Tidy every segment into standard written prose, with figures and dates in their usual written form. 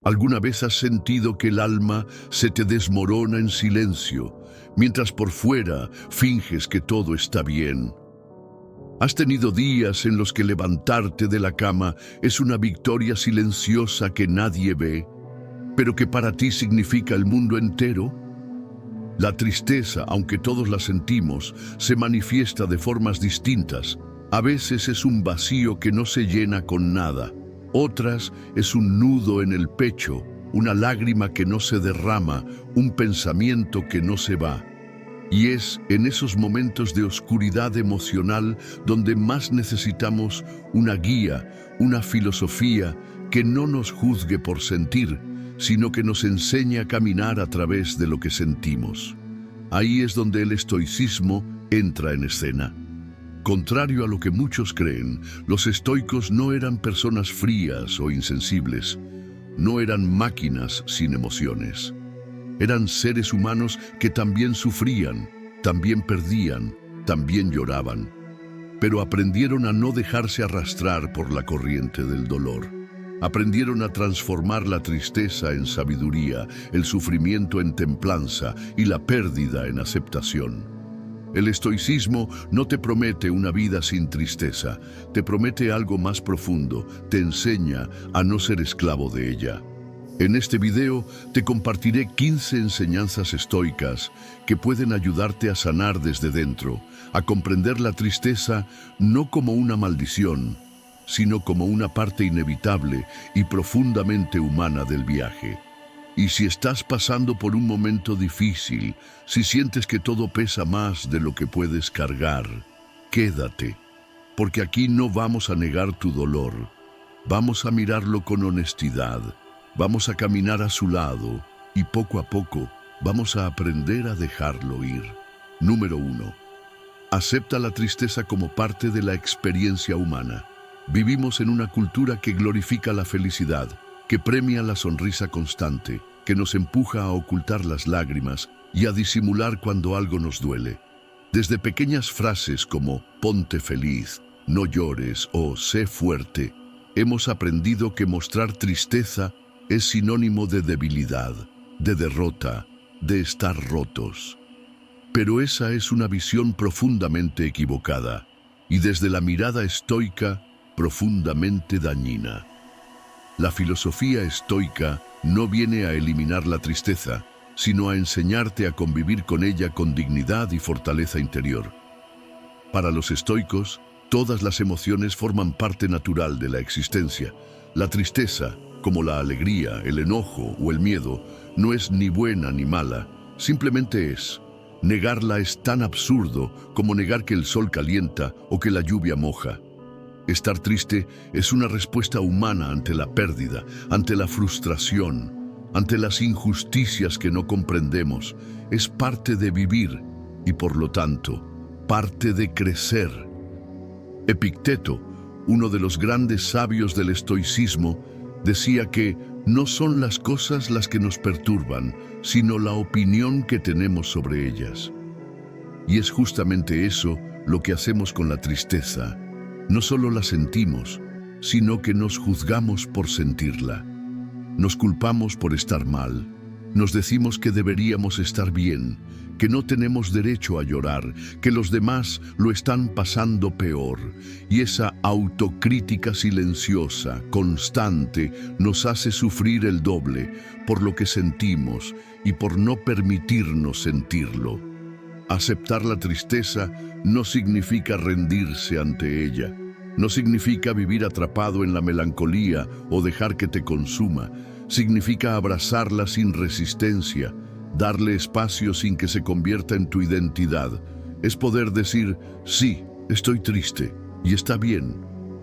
¿Alguna vez has sentido que el alma se te desmorona en silencio, mientras por fuera finges que todo está bien? ¿Has tenido días en los que levantarte de la cama es una victoria silenciosa que nadie ve, pero que para ti significa el mundo entero? La tristeza, aunque todos la sentimos, se manifiesta de formas distintas. A veces es un vacío que no se llena con nada. Otras es un nudo en el pecho, una lágrima que no se derrama, un pensamiento que no se va. Y es en esos momentos de oscuridad emocional donde más necesitamos una guía, una filosofía que no nos juzgue por sentir, sino que nos enseñe a caminar a través de lo que sentimos. Ahí es donde el estoicismo entra en escena. Contrario a lo que muchos creen, los estoicos no eran personas frías o insensibles, no eran máquinas sin emociones. Eran seres humanos que también sufrían, también perdían, también lloraban, pero aprendieron a no dejarse arrastrar por la corriente del dolor. Aprendieron a transformar la tristeza en sabiduría, el sufrimiento en templanza y la pérdida en aceptación. El estoicismo no te promete una vida sin tristeza, te promete algo más profundo, te enseña a no ser esclavo de ella. En este video te compartiré 15 enseñanzas estoicas que pueden ayudarte a sanar desde dentro, a comprender la tristeza no como una maldición, sino como una parte inevitable y profundamente humana del viaje. Y si estás pasando por un momento difícil, si sientes que todo pesa más de lo que puedes cargar, quédate, porque aquí no vamos a negar tu dolor, vamos a mirarlo con honestidad, vamos a caminar a su lado y poco a poco vamos a aprender a dejarlo ir. Número 1. Acepta la tristeza como parte de la experiencia humana. Vivimos en una cultura que glorifica la felicidad, que premia la sonrisa constante, que nos empuja a ocultar las lágrimas y a disimular cuando algo nos duele. Desde pequeñas frases como «ponte feliz», «no llores» o «sé fuerte», hemos aprendido que mostrar tristeza es sinónimo de debilidad, de derrota, de estar rotos. Pero esa es una visión profundamente equivocada y desde la mirada estoica, profundamente dañina. La filosofía estoica no viene a eliminar la tristeza, sino a enseñarte a convivir con ella con dignidad y fortaleza interior. Para los estoicos, todas las emociones forman parte natural de la existencia. La tristeza, como la alegría, el enojo o el miedo, no es ni buena ni mala, simplemente es. Negarla es tan absurdo como negar que el sol calienta o que la lluvia moja. Estar triste es una respuesta humana ante la pérdida, ante la frustración, ante las injusticias que no comprendemos. Es parte de vivir y, por lo tanto, parte de crecer. Epicteto, uno de los grandes sabios del estoicismo, decía que no son las cosas las que nos perturban, sino la opinión que tenemos sobre ellas. Y es justamente eso lo que hacemos con la tristeza. No solo la sentimos, sino que nos juzgamos por sentirla. Nos culpamos por estar mal. Nos decimos que deberíamos estar bien, que no tenemos derecho a llorar, que los demás lo están pasando peor. Y esa autocrítica silenciosa, constante, nos hace sufrir el doble por lo que sentimos y por no permitirnos sentirlo. Aceptar la tristeza no significa rendirse ante ella. No significa vivir atrapado en la melancolía o dejar que te consuma. Significa abrazarla sin resistencia, darle espacio sin que se convierta en tu identidad. Es poder decir, sí, estoy triste y está bien.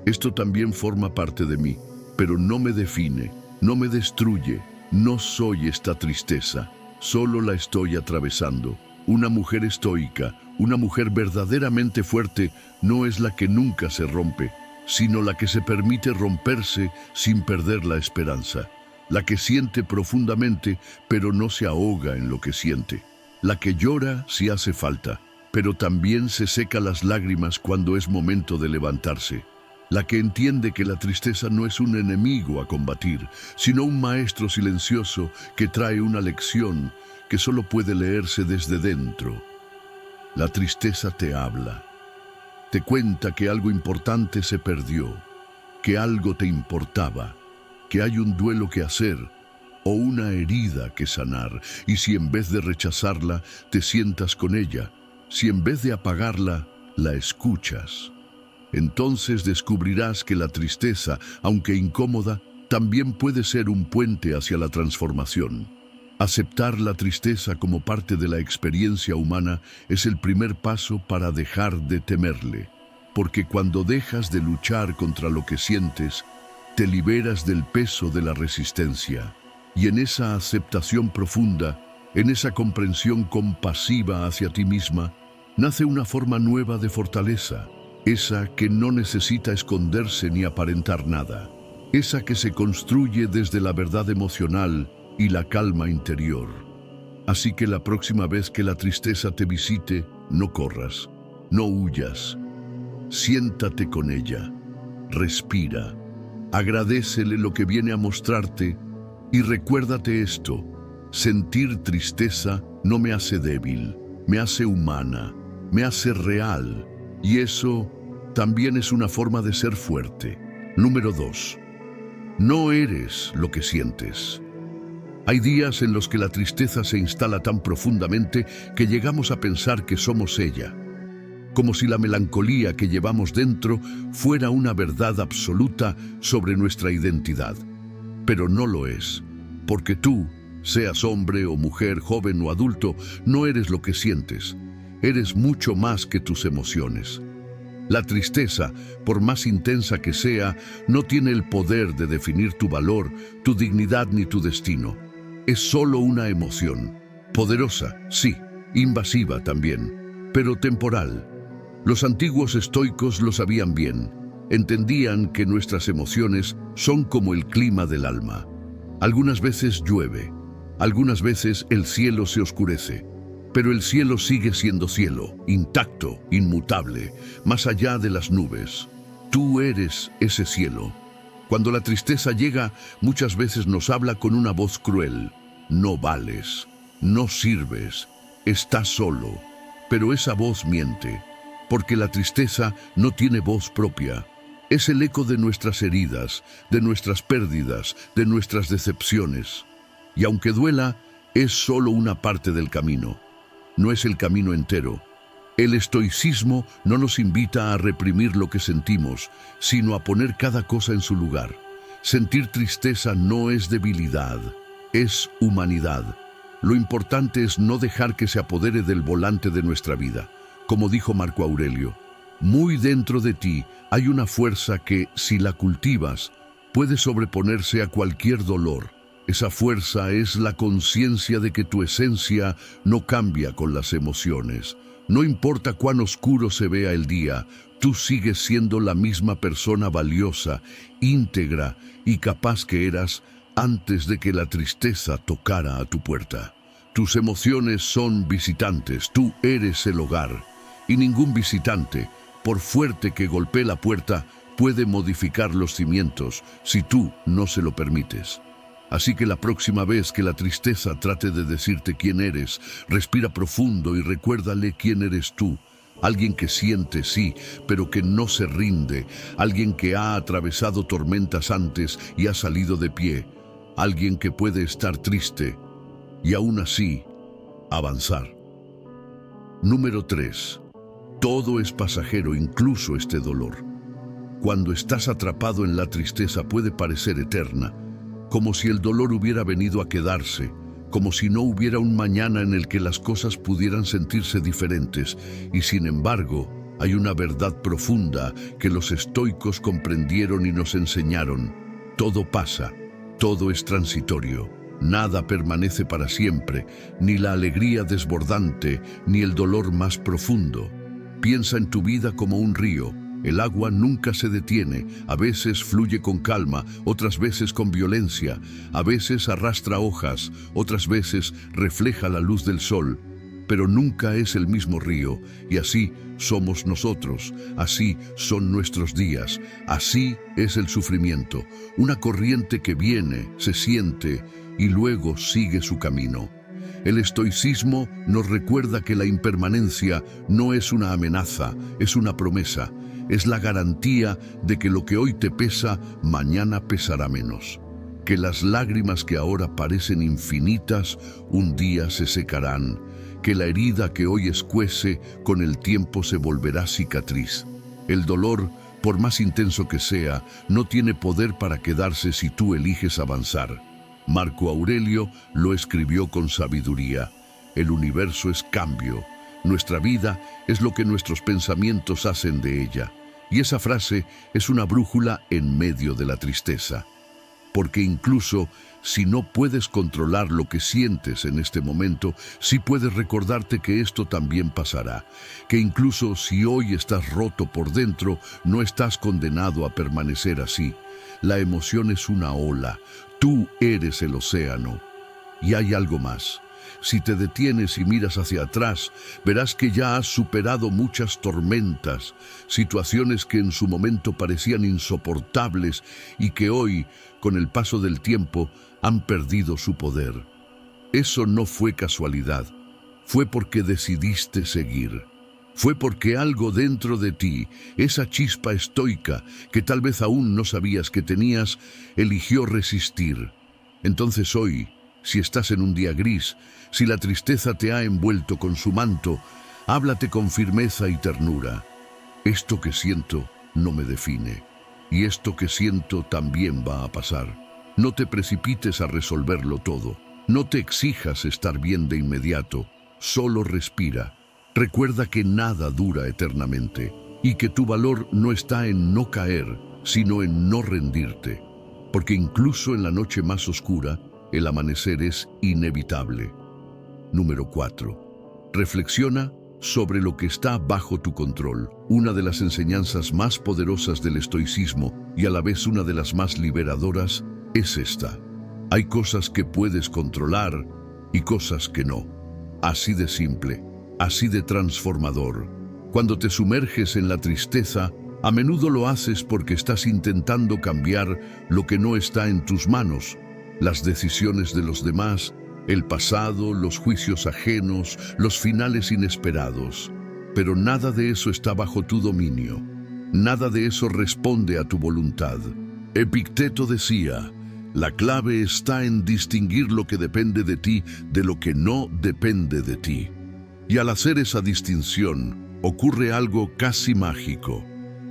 Esto también forma parte de mí, pero no me define, no me destruye. No soy esta tristeza, solo la estoy atravesando. Una mujer estoica, una mujer verdaderamente fuerte, no es la que nunca se rompe, sino la que se permite romperse sin perder la esperanza. La que siente profundamente, pero no se ahoga en lo que siente. La que llora si hace falta, pero también se seca las lágrimas cuando es momento de levantarse. la que entiende que la tristeza no es un enemigo a combatir, sino un maestro silencioso que trae una lección que solo puede leerse desde dentro. La tristeza te habla, te cuenta que algo importante se perdió, que algo te importaba, que hay un duelo que hacer o una herida que sanar, y si en vez de rechazarla te sientas con ella, si en vez de apagarla la escuchas, entonces descubrirás que la tristeza, aunque incómoda, también puede ser un puente hacia la transformación. Aceptar la tristeza como parte de la experiencia humana es el primer paso para dejar de temerle, porque cuando dejas de luchar contra lo que sientes, te liberas del peso de la resistencia. Y en esa aceptación profunda, en esa comprensión compasiva hacia ti misma, nace una forma nueva de fortaleza, esa que no necesita esconderse ni aparentar nada, esa que se construye desde la verdad emocional y la calma interior. Así que la próxima vez que la tristeza te visite, no corras, no huyas. Siéntate con ella, respira, agradécele lo que viene a mostrarte y recuérdate esto: sentir tristeza no me hace débil, me hace humana, me hace real, y eso también es una forma de ser fuerte. Número 2. No eres lo que sientes. Hay días en los que la tristeza se instala tan profundamente que llegamos a pensar que somos ella, como si la melancolía que llevamos dentro fuera una verdad absoluta sobre nuestra identidad. Pero no lo es, porque tú, seas hombre o mujer, joven o adulto, no eres lo que sientes. Eres mucho más que tus emociones. La tristeza, por más intensa que sea, no tiene el poder de definir tu valor, tu dignidad ni tu destino. Es solo una emoción, poderosa, sí, invasiva también, pero temporal. Los antiguos estoicos lo sabían bien. Entendían que nuestras emociones son como el clima del alma. Algunas veces llueve, algunas veces el cielo se oscurece, pero el cielo sigue siendo cielo, intacto, inmutable, más allá de las nubes. Tú eres ese cielo. Cuando la tristeza llega, muchas veces nos habla con una voz cruel. No vales, no sirves, estás solo. Pero esa voz miente, porque la tristeza no tiene voz propia. Es el eco de nuestras heridas, de nuestras pérdidas, de nuestras decepciones. Y aunque duela, es solo una parte del camino. No es el camino entero. El estoicismo no nos invita a reprimir lo que sentimos, sino a poner cada cosa en su lugar. Sentir tristeza no es debilidad, es humanidad. Lo importante es no dejar que se apodere del volante de nuestra vida. Como dijo Marco Aurelio, muy dentro de ti hay una fuerza que, si la cultivas, puede sobreponerse a cualquier dolor. Esa fuerza es la conciencia de que tu esencia no cambia con las emociones. No importa cuán oscuro se vea el día, tú sigues siendo la misma persona valiosa, íntegra y capaz que eras antes de que la tristeza tocara a tu puerta. Tus emociones son visitantes, tú eres el hogar, y ningún visitante, por fuerte que golpee la puerta, puede modificar los cimientos si tú no se lo permites. Así que la próxima vez que la tristeza trate de decirte quién eres, respira profundo y recuérdale quién eres tú. Alguien que siente, sí, pero que no se rinde. Alguien que ha atravesado tormentas antes y ha salido de pie. Alguien que puede estar triste y aún así avanzar. Número 3. Todo es pasajero, incluso este dolor. Cuando estás atrapado en la tristeza puede parecer eterna, como si el dolor hubiera venido a quedarse, como si no hubiera un mañana en el que las cosas pudieran sentirse diferentes, y sin embargo, hay una verdad profunda que los estoicos comprendieron y nos enseñaron. Todo pasa, todo es transitorio, nada permanece para siempre, ni la alegría desbordante, ni el dolor más profundo. Piensa en tu vida como un río. El agua nunca se detiene, a veces fluye con calma, otras veces con violencia, a veces arrastra hojas, otras veces refleja la luz del sol. pero nunca es el mismo río, y así somos nosotros, así son nuestros días, así es el sufrimiento, una corriente que viene, se siente y luego sigue su camino. El estoicismo nos recuerda que la impermanencia no es una amenaza, es una promesa, es la garantía de que lo que hoy te pesa, mañana pesará menos. Que las lágrimas que ahora parecen infinitas, un día se secarán, que la herida que hoy escuece, con el tiempo se volverá cicatriz. El dolor, por más intenso que sea, no tiene poder para quedarse si tú eliges avanzar. Marco Aurelio lo escribió con sabiduría. El universo es cambio. Nuestra vida es lo que nuestros pensamientos hacen de ella. Y esa frase es una brújula en medio de la tristeza. Porque incluso si no puedes controlar lo que sientes en este momento, sí puedes recordarte que esto también pasará. Que incluso si hoy estás roto por dentro, no estás condenado a permanecer así. La emoción es una ola. Tú eres el océano. Y hay algo más. Si te detienes y miras hacia atrás, verás que ya has superado muchas tormentas, situaciones que en su momento parecían insoportables y que hoy, con el paso del tiempo, han perdido su poder. Eso no fue casualidad, fue porque decidiste seguir. Fue porque algo dentro de ti, esa chispa estoica que tal vez aún no sabías que tenías, eligió resistir. Entonces hoy, si estás en un día gris, si la tristeza te ha envuelto con su manto, háblate con firmeza y ternura. Esto que siento no me define, y esto que siento también va a pasar. No te precipites a resolverlo todo. No te exijas estar bien de inmediato. Solo respira. Recuerda que nada dura eternamente y que tu valor no está en no caer, sino en no rendirte. Porque incluso en la noche más oscura, el amanecer es inevitable. Número 4. Reflexiona sobre lo que está bajo tu control. Una de las enseñanzas más poderosas del estoicismo y a la vez una de las más liberadoras es esta. Hay cosas que puedes controlar y cosas que no. Así de simple, así de transformador. Cuando te sumerges en la tristeza, a menudo lo haces porque estás intentando cambiar lo que no está en tus manos. Las decisiones de los demás, el pasado, los juicios ajenos, los finales inesperados. Pero nada de eso está bajo tu dominio. Nada de eso responde a tu voluntad. Epicteto decía, la clave está en distinguir lo que depende de ti de lo que no depende de ti. Y al hacer esa distinción, ocurre algo casi mágico.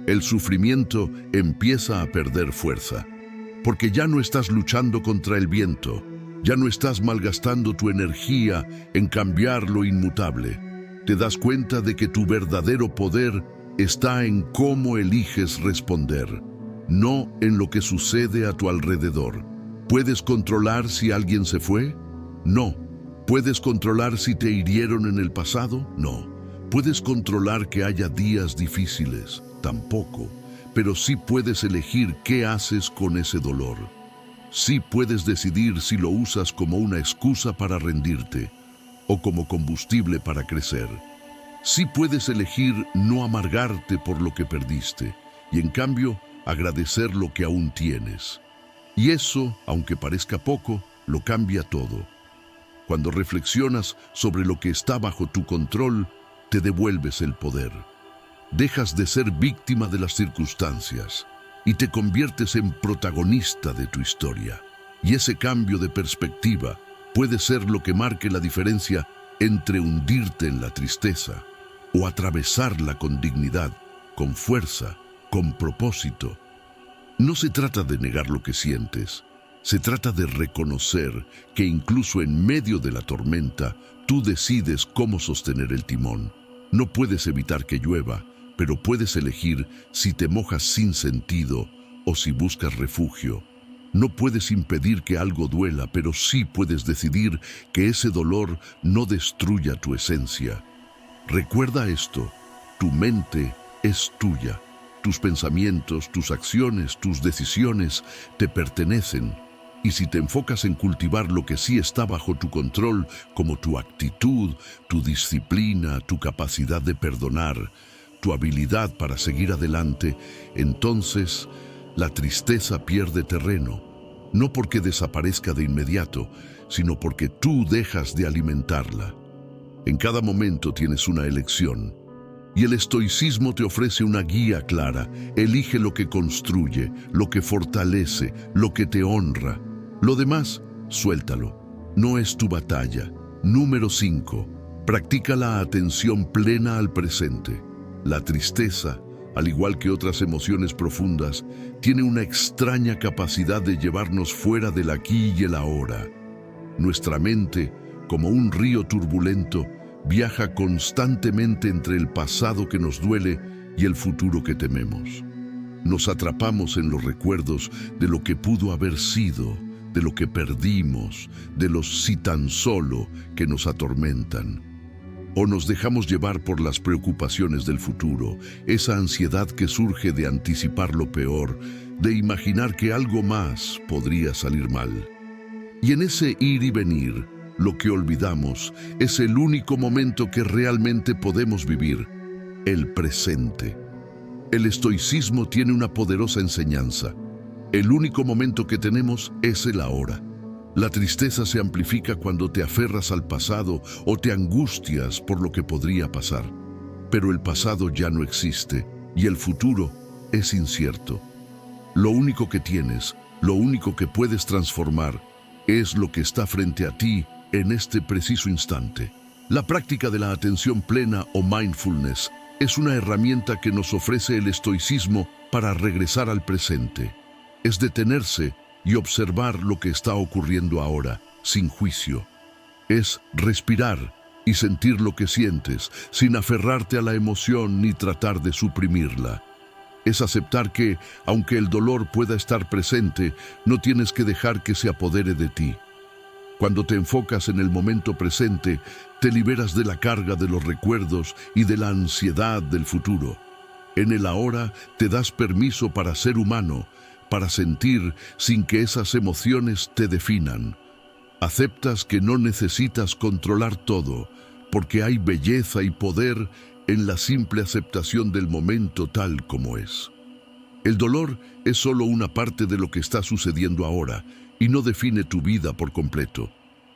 El sufrimiento empieza a perder fuerza. Porque ya no estás luchando contra el viento, ya no estás malgastando tu energía en cambiar lo inmutable. Te das cuenta de que tu verdadero poder está en cómo eliges responder, no en lo que sucede a tu alrededor. ¿Puedes controlar si alguien se fue? No. ¿Puedes controlar si te hirieron en el pasado? No. ¿Puedes controlar que haya días difíciles? Tampoco. Pero sí puedes elegir qué haces con ese dolor. Sí puedes decidir si lo usas como una excusa para rendirte o como combustible para crecer. Sí puedes elegir no amargarte por lo que perdiste y en cambio agradecer lo que aún tienes. Y eso, aunque parezca poco, lo cambia todo. Cuando reflexionas sobre lo que está bajo tu control, te devuelves el poder. Dejas de ser víctima de las circunstancias y te conviertes en protagonista de tu historia. Y ese cambio de perspectiva puede ser lo que marque la diferencia entre hundirte en la tristeza o atravesarla con dignidad, con fuerza, con propósito. No se trata de negar lo que sientes, se trata de reconocer que incluso en medio de la tormenta, tú decides cómo sostener el timón. No puedes evitar que llueva, pero puedes elegir si te mojas sin sentido o si buscas refugio. No puedes impedir que algo duela, pero sí puedes decidir que ese dolor no destruya tu esencia. Recuerda esto, tu mente es tuya. Tus pensamientos, tus acciones, tus decisiones te pertenecen. Y si te enfocas en cultivar lo que sí está bajo tu control, como tu actitud, tu disciplina, tu capacidad de perdonar, tu habilidad para seguir adelante, entonces la tristeza pierde terreno, no porque desaparezca de inmediato, sino porque tú dejas de alimentarla. En cada momento tienes una elección, y el estoicismo te ofrece una guía clara. Elige lo que construye, lo que fortalece, lo que te honra. Lo demás, suéltalo. No es tu batalla. Número 5. Practica la atención plena al presente. La tristeza, al igual que otras emociones profundas, tiene una extraña capacidad de llevarnos fuera del aquí y el ahora. Nuestra mente, como un río turbulento, viaja constantemente entre el pasado que nos duele y el futuro que tememos. Nos atrapamos en los recuerdos de lo que pudo haber sido, de lo que perdimos, de los si tan solo que nos atormentan. O nos dejamos llevar por las preocupaciones del futuro, esa ansiedad que surge de anticipar lo peor, de imaginar que algo más podría salir mal. Y en ese ir y venir, lo que olvidamos es el único momento que realmente podemos vivir, el presente. El estoicismo tiene una poderosa enseñanza. El único momento que tenemos es el ahora. La tristeza se amplifica cuando te aferras al pasado o te angustias por lo que podría pasar. Pero el pasado ya no existe y el futuro es incierto. Lo único que tienes, lo único que puedes transformar, es lo que está frente a ti en este preciso instante. La práctica de la atención plena o mindfulness es una herramienta que nos ofrece el estoicismo para regresar al presente. Es detenerse y observar lo que está ocurriendo ahora, sin juicio. Es respirar y sentir lo que sientes, sin aferrarte a la emoción ni tratar de suprimirla. Es aceptar que, aunque el dolor pueda estar presente, no tienes que dejar que se apodere de ti. Cuando te enfocas en el momento presente, te liberas de la carga de los recuerdos y de la ansiedad del futuro. En el ahora te das permiso para ser humano, para sentir sin que esas emociones te definan. Aceptas que no necesitas controlar todo, porque hay belleza y poder en la simple aceptación del momento tal como es. El dolor es solo una parte de lo que está sucediendo ahora y no define tu vida por completo.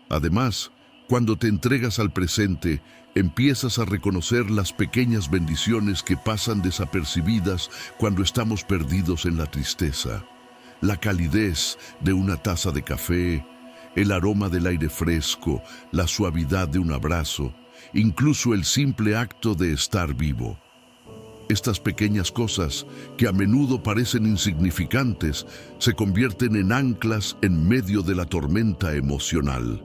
Además, cuando te entregas al presente, empiezas a reconocer las pequeñas bendiciones que pasan desapercibidas cuando estamos perdidos en la tristeza. La calidez de una taza de café, el aroma del aire fresco, la suavidad de un abrazo, incluso el simple acto de estar vivo. Estas pequeñas cosas, que a menudo parecen insignificantes, se convierten en anclas en medio de la tormenta emocional.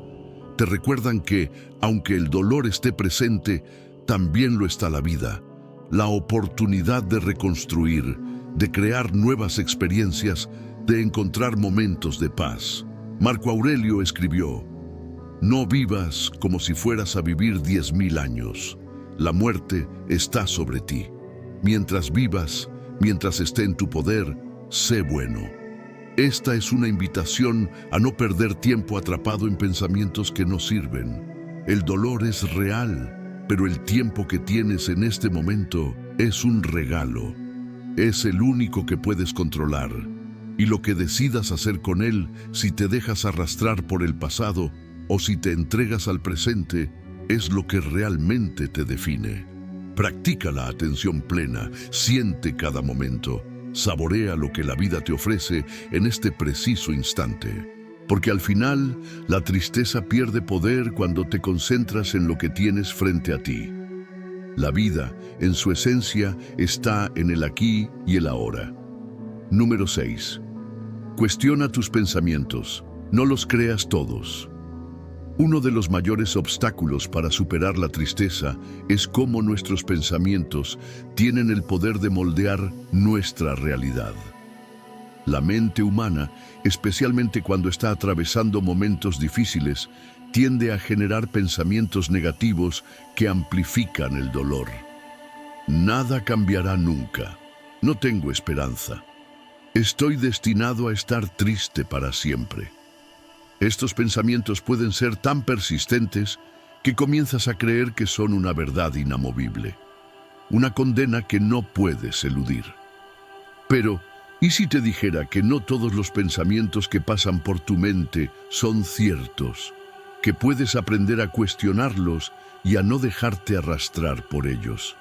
Te recuerdan que, aunque el dolor esté presente, también lo está la vida, la oportunidad de reconstruir, de crear nuevas experiencias, de encontrar momentos de paz. Marco Aurelio escribió: «No vivas como si fueras a vivir 10.000 años. La muerte está sobre ti. Mientras vivas, mientras esté en tu poder, sé bueno». Esta es una invitación a no perder tiempo atrapado en pensamientos que no sirven. El dolor es real, pero el tiempo que tienes en este momento es un regalo. Es el único que puedes controlar. Y lo que decidas hacer con él, si te dejas arrastrar por el pasado o si te entregas al presente, es lo que realmente te define. Practica la atención plena, siente cada momento. Saborea lo que la vida te ofrece en este preciso instante. Porque al final, la tristeza pierde poder cuando te concentras en lo que tienes frente a ti. La vida, en su esencia, está en el aquí y el ahora. Número 6. Cuestiona tus pensamientos. No los creas todos. Uno de los mayores obstáculos para superar la tristeza es cómo nuestros pensamientos tienen el poder de moldear nuestra realidad. La mente humana, especialmente cuando está atravesando momentos difíciles, tiende a generar pensamientos negativos que amplifican el dolor. Nada cambiará nunca. No tengo esperanza. Estoy destinado a estar triste para siempre. Estos pensamientos pueden ser tan persistentes que comienzas a creer que son una verdad inamovible, una condena que no puedes eludir. Pero, ¿y si te dijera que no todos los pensamientos que pasan por tu mente son ciertos? Que puedes aprender a cuestionarlos y a no dejarte arrastrar por ellos.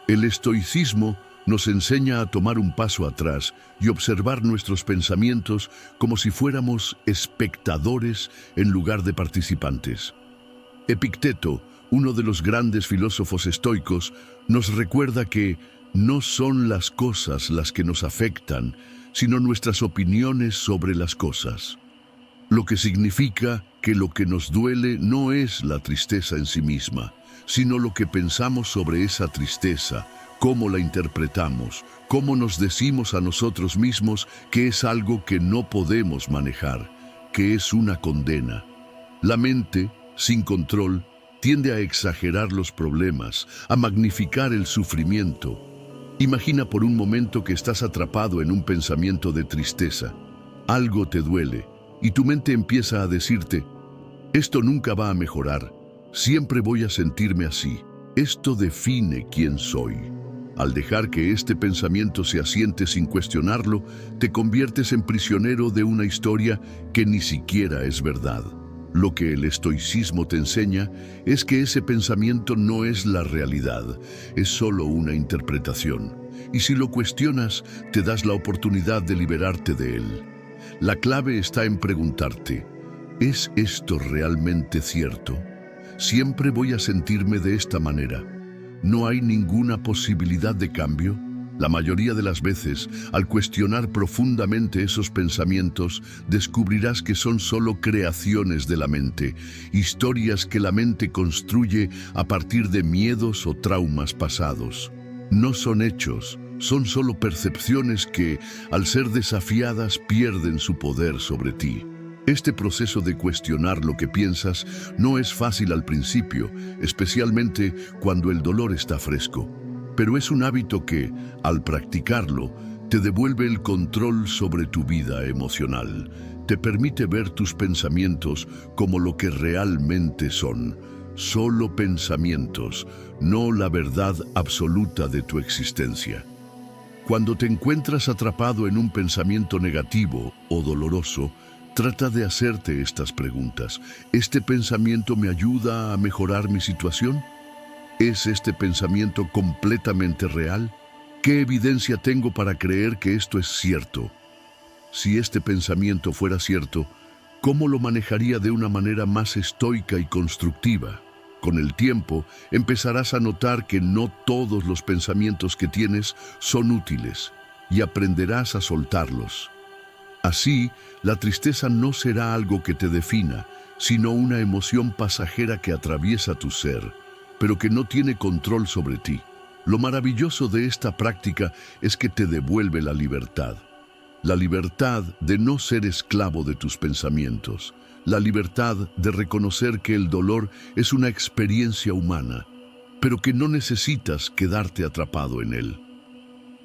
El estoicismo nos enseña a tomar un paso atrás y observar nuestros pensamientos como si fuéramos espectadores en lugar de participantes. Epicteto, uno de los grandes filósofos estoicos, nos recuerda que no son las cosas las que nos afectan, sino nuestras opiniones sobre las cosas. Lo que significa que lo que nos duele no es la tristeza en sí misma, sino lo que pensamos sobre esa tristeza, cómo la interpretamos, cómo nos decimos a nosotros mismos que es algo que no podemos manejar, que es una condena. La mente, sin control, tiende a exagerar los problemas, a magnificar el sufrimiento. Imagina por un momento que estás atrapado en un pensamiento de tristeza. Algo te duele y tu mente empieza a decirte: esto nunca va a mejorar, siempre voy a sentirme así, esto define quién soy. Al dejar que este pensamiento se asiente sin cuestionarlo, te conviertes en prisionero de una historia que ni siquiera es verdad. Lo que el estoicismo te enseña es que ese pensamiento no es la realidad, es solo una interpretación. Y si lo cuestionas, te das la oportunidad de liberarte de él. La clave está en preguntarte: ¿es esto realmente cierto? ¿Siempre voy a sentirme de esta manera? ¿No hay ninguna posibilidad de cambio? La mayoría de las veces, al cuestionar profundamente esos pensamientos, descubrirás que son solo creaciones de la mente, historias que la mente construye a partir de miedos o traumas pasados. No son hechos, son solo percepciones que, al ser desafiadas, pierden su poder sobre ti. Este proceso de cuestionar lo que piensas no es fácil al principio, especialmente cuando el dolor está fresco. Pero es un hábito que, al practicarlo, te devuelve el control sobre tu vida emocional. Te permite ver tus pensamientos como lo que realmente son. Solo pensamientos, no la verdad absoluta de tu existencia. Cuando te encuentras atrapado en un pensamiento negativo o doloroso, trata de hacerte estas preguntas. ¿Este pensamiento me ayuda a mejorar mi situación? ¿Es este pensamiento completamente real? ¿Qué evidencia tengo para creer que esto es cierto? Si este pensamiento fuera cierto, ¿cómo lo manejaría de una manera más estoica y constructiva? Con el tiempo, empezarás a notar que no todos los pensamientos que tienes son útiles y aprenderás a soltarlos. Así, la tristeza no será algo que te defina, sino una emoción pasajera que atraviesa tu ser, pero que no tiene control sobre ti. Lo maravilloso de esta práctica es que te devuelve la libertad de no ser esclavo de tus pensamientos, la libertad de reconocer que el dolor es una experiencia humana, pero que no necesitas quedarte atrapado en él.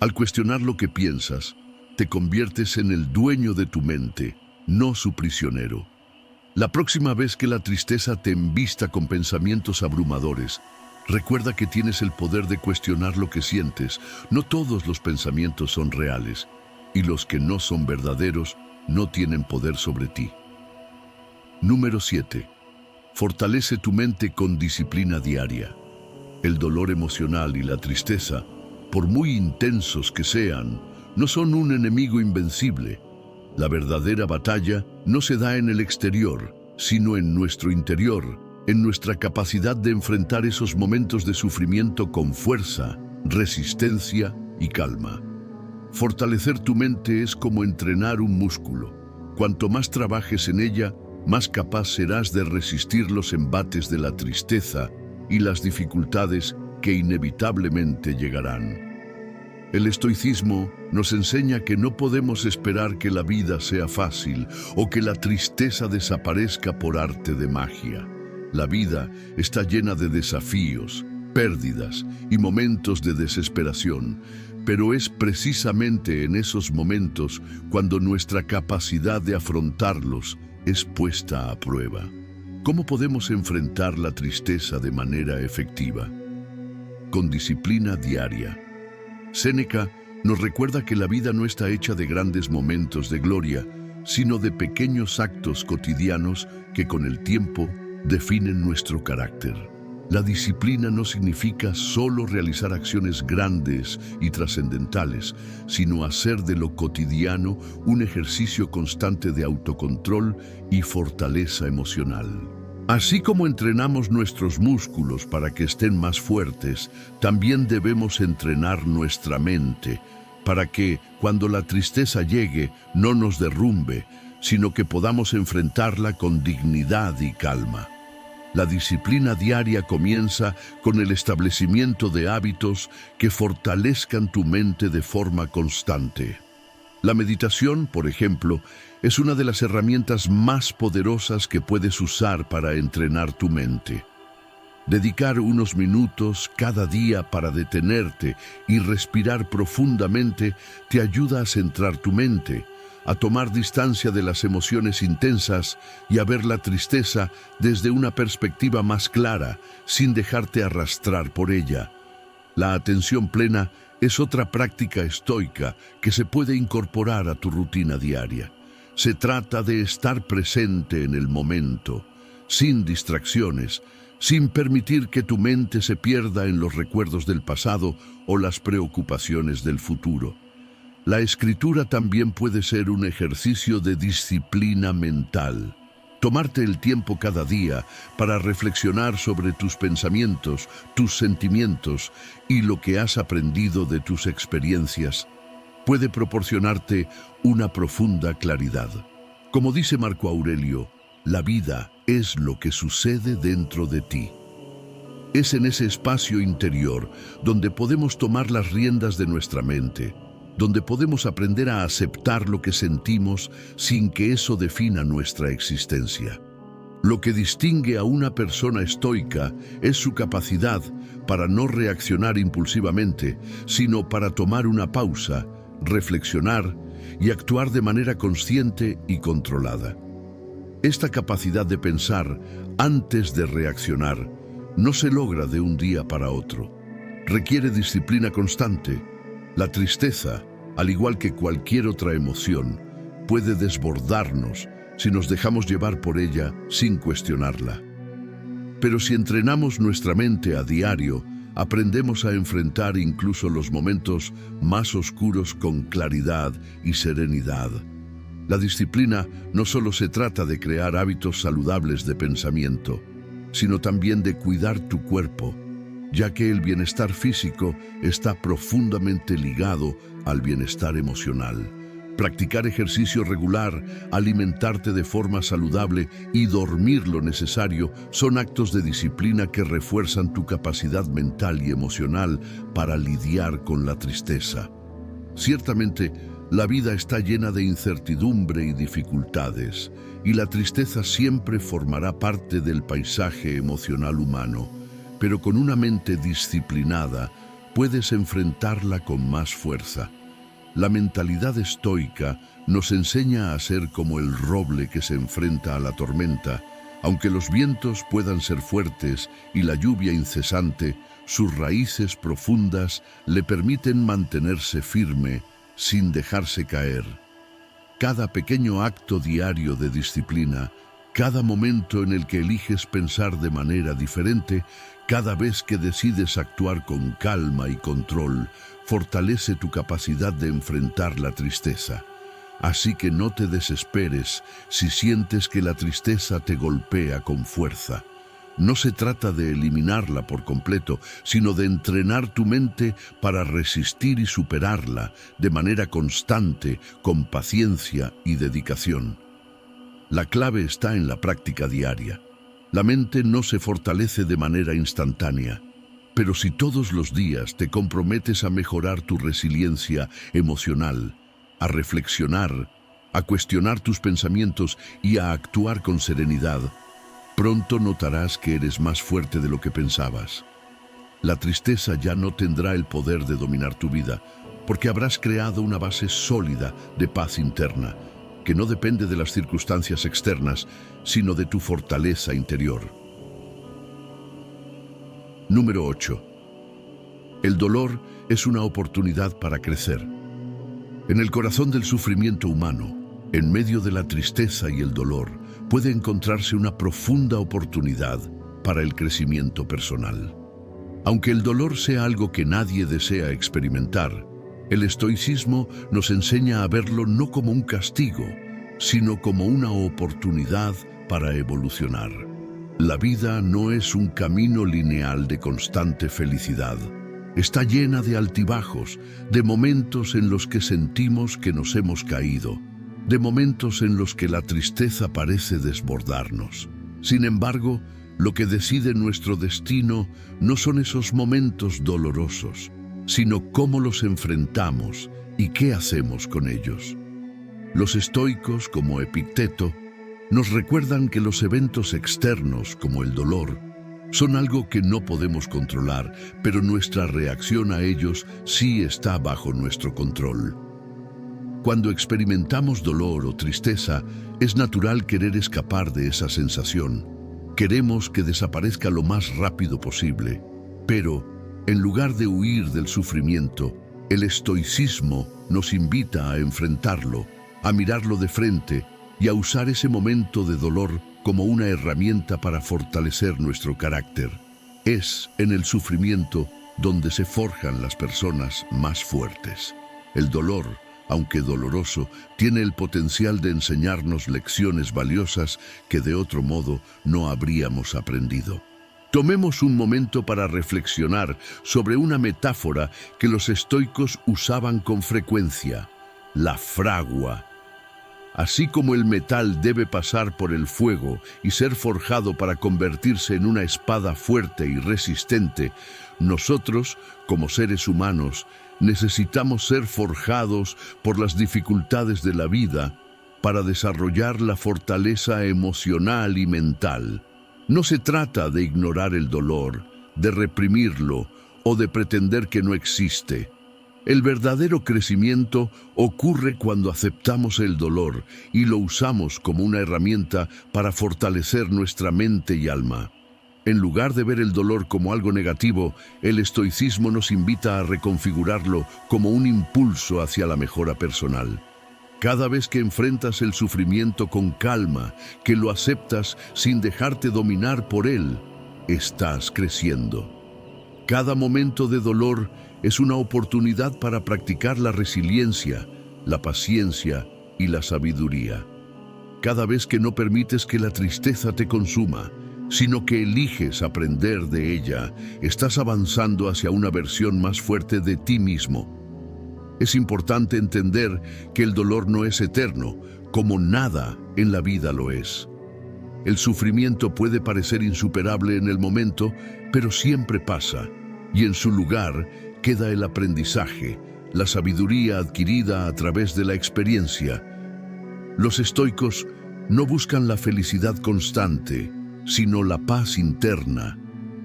Al cuestionar lo que piensas, te conviertes en el dueño de tu mente, no su prisionero. La próxima vez que la tristeza te embista con pensamientos abrumadores, recuerda que tienes el poder de cuestionar lo que sientes. No todos los pensamientos son reales, y los que no son verdaderos no tienen poder sobre ti. Número 7. Fortalece tu mente con disciplina diaria. El dolor emocional y la tristeza, por muy intensos que sean, no son un enemigo invencible. La verdadera batalla no se da en el exterior, sino en nuestro interior, en nuestra capacidad de enfrentar esos momentos de sufrimiento con fuerza, resistencia y calma. Fortalecer tu mente es como entrenar un músculo. Cuanto más trabajes en ella, más capaz serás de resistir los embates de la tristeza y las dificultades que inevitablemente llegarán. El estoicismo nos enseña que no podemos esperar que la vida sea fácil o que la tristeza desaparezca por arte de magia. La vida está llena de desafíos, pérdidas y momentos de desesperación, pero es precisamente en esos momentos cuando nuestra capacidad de afrontarlos es puesta a prueba. ¿Cómo podemos enfrentar la tristeza de manera efectiva? Con disciplina diaria. Séneca nos recuerda que la vida no está hecha de grandes momentos de gloria, sino de pequeños actos cotidianos que con el tiempo definen nuestro carácter. La disciplina no significa solo realizar acciones grandes y trascendentales, sino hacer de lo cotidiano un ejercicio constante de autocontrol y fortaleza emocional. Así como entrenamos nuestros músculos para que estén más fuertes, también debemos entrenar nuestra mente para que, cuando la tristeza llegue, no nos derrumbe, sino que podamos enfrentarla con dignidad y calma. La disciplina diaria comienza con el establecimiento de hábitos que fortalezcan tu mente de forma constante. La meditación, por ejemplo, es una de las herramientas más poderosas que puedes usar para entrenar tu mente. Dedicar unos minutos cada día para detenerte y respirar profundamente te ayuda a centrar tu mente, a tomar distancia de las emociones intensas y a ver la tristeza desde una perspectiva más clara, sin dejarte arrastrar por ella. La atención plena es otra práctica estoica que se puede incorporar a tu rutina diaria. Se trata de estar presente en el momento, sin distracciones, sin permitir que tu mente se pierda en los recuerdos del pasado o las preocupaciones del futuro. La escritura también puede ser un ejercicio de disciplina mental. Tomarte el tiempo cada día para reflexionar sobre tus pensamientos, tus sentimientos y lo que has aprendido de tus experiencias puede proporcionarte una profunda claridad. Como dice Marco Aurelio, la vida es lo que sucede dentro de ti. Es en ese espacio interior donde podemos tomar las riendas de nuestra mente, donde podemos aprender a aceptar lo que sentimos sin que eso defina nuestra existencia. Lo que distingue a una persona estoica es su capacidad para no reaccionar impulsivamente, sino para tomar una pausa, reflexionar y actuar de manera consciente y controlada. Esta capacidad de pensar antes de reaccionar no se logra de un día para otro. Requiere disciplina constante. La tristeza, al igual que cualquier otra emoción, puede desbordarnos si nos dejamos llevar por ella sin cuestionarla. Pero si entrenamos nuestra mente a diario, aprendemos a enfrentar incluso los momentos más oscuros con claridad y serenidad. La disciplina no solo se trata de crear hábitos saludables de pensamiento, sino también de cuidar tu cuerpo, ya que el bienestar físico está profundamente ligado al bienestar emocional. Practicar ejercicio regular, alimentarte de forma saludable y dormir lo necesario son actos de disciplina que refuerzan tu capacidad mental y emocional para lidiar con la tristeza. Ciertamente, la vida está llena de incertidumbre y dificultades, y la tristeza siempre formará parte del paisaje emocional humano. Pero con una mente disciplinada puedes enfrentarla con más fuerza. La mentalidad estoica nos enseña a ser como el roble que se enfrenta a la tormenta. Aunque los vientos puedan ser fuertes y la lluvia incesante, sus raíces profundas le permiten mantenerse firme sin dejarse caer. Cada pequeño acto diario de disciplina, cada momento en el que eliges pensar de manera diferente, cada vez que decides actuar con calma y control, fortalece tu capacidad de enfrentar la tristeza. Así que no te desesperes si sientes que la tristeza te golpea con fuerza. No se trata de eliminarla por completo, sino de entrenar tu mente para resistir y superarla de manera constante, con paciencia y dedicación. La clave está en la práctica diaria. La mente no se fortalece de manera instantánea, pero si todos los días te comprometes a mejorar tu resiliencia emocional, a reflexionar, a cuestionar tus pensamientos y a actuar con serenidad, pronto notarás que eres más fuerte de lo que pensabas. La tristeza ya no tendrá el poder de dominar tu vida, porque habrás creado una base sólida de paz interna, que no depende de las circunstancias externas, sino de tu fortaleza interior. Número 8. El dolor es una oportunidad para crecer. En el corazón del sufrimiento humano, en medio de la tristeza y el dolor, puede encontrarse una profunda oportunidad para el crecimiento personal. Aunque el dolor sea algo que nadie desea experimentar, el estoicismo nos enseña a verlo no como un castigo, sino como una oportunidad para evolucionar. La vida no es un camino lineal de constante felicidad. Está llena de altibajos, de momentos en los que sentimos que nos hemos caído, de momentos en los que la tristeza parece desbordarnos. Sin embargo, lo que decide nuestro destino no son esos momentos dolorosos, sino cómo los enfrentamos y qué hacemos con ellos. Los estoicos, como Epicteto, nos recuerdan que los eventos externos, como el dolor, son algo que no podemos controlar, pero nuestra reacción a ellos sí está bajo nuestro control. Cuando experimentamos dolor o tristeza, es natural querer escapar de esa sensación. Queremos que desaparezca lo más rápido posible, pero en lugar de huir del sufrimiento, el estoicismo nos invita a enfrentarlo, a mirarlo de frente y a usar ese momento de dolor como una herramienta para fortalecer nuestro carácter. Es en el sufrimiento donde se forjan las personas más fuertes. El dolor, aunque doloroso, tiene el potencial de enseñarnos lecciones valiosas que de otro modo no habríamos aprendido. Tomemos un momento para reflexionar sobre una metáfora que los estoicos usaban con frecuencia: la fragua. Así como el metal debe pasar por el fuego y ser forjado para convertirse en una espada fuerte y resistente, nosotros, como seres humanos, necesitamos ser forjados por las dificultades de la vida para desarrollar la fortaleza emocional y mental. No se trata de ignorar el dolor, de reprimirlo o de pretender que no existe. El verdadero crecimiento ocurre cuando aceptamos el dolor y lo usamos como una herramienta para fortalecer nuestra mente y alma. En lugar de ver el dolor como algo negativo, el estoicismo nos invita a reconfigurarlo como un impulso hacia la mejora personal. Cada vez que enfrentas el sufrimiento con calma, que lo aceptas sin dejarte dominar por él, estás creciendo. Cada momento de dolor es una oportunidad para practicar la resiliencia, la paciencia y la sabiduría. Cada vez que no permites que la tristeza te consuma, sino que eliges aprender de ella, estás avanzando hacia una versión más fuerte de ti mismo. Es importante entender que el dolor no es eterno, como nada en la vida lo es. El sufrimiento puede parecer insuperable en el momento, pero siempre pasa, y en su lugar queda el aprendizaje, la sabiduría adquirida a través de la experiencia. Los estoicos no buscan la felicidad constante, sino la paz interna,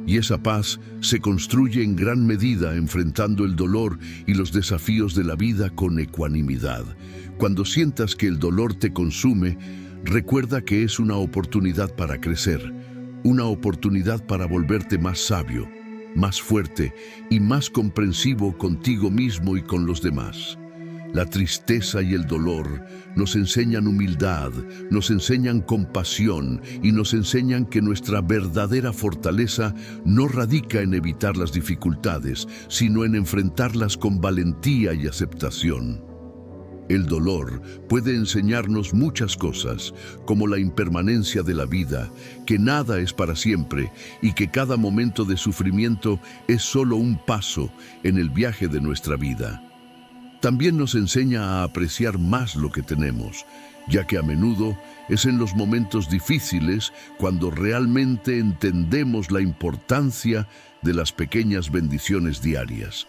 y esa paz se construye en gran medida enfrentando el dolor y los desafíos de la vida con ecuanimidad. Cuando sientas que el dolor te consume, recuerda que es una oportunidad para crecer, una oportunidad para volverte más sabio, más fuerte y más comprensivo contigo mismo y con los demás. La tristeza y el dolor nos enseñan humildad, nos enseñan compasión y nos enseñan que nuestra verdadera fortaleza no radica en evitar las dificultades, sino en enfrentarlas con valentía y aceptación. El dolor puede enseñarnos muchas cosas, como la impermanencia de la vida, que nada es para siempre y que cada momento de sufrimiento es solo un paso en el viaje de nuestra vida. También nos enseña a apreciar más lo que tenemos, ya que a menudo es en los momentos difíciles cuando realmente entendemos la importancia de las pequeñas bendiciones diarias.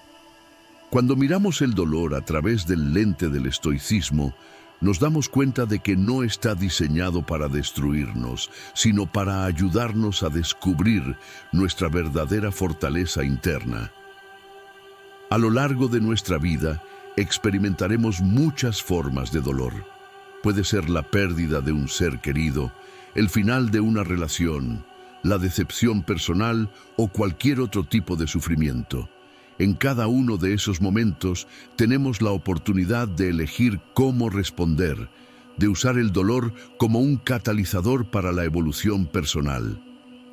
Cuando miramos el dolor a través del lente del estoicismo, nos damos cuenta de que no está diseñado para destruirnos, sino para ayudarnos a descubrir nuestra verdadera fortaleza interna. A lo largo de nuestra vida, experimentaremos muchas formas de dolor. Puede ser la pérdida de un ser querido, el final de una relación, la decepción personal o cualquier otro tipo de sufrimiento. En cada uno de esos momentos tenemos la oportunidad de elegir cómo responder, de usar el dolor como un catalizador para la evolución personal.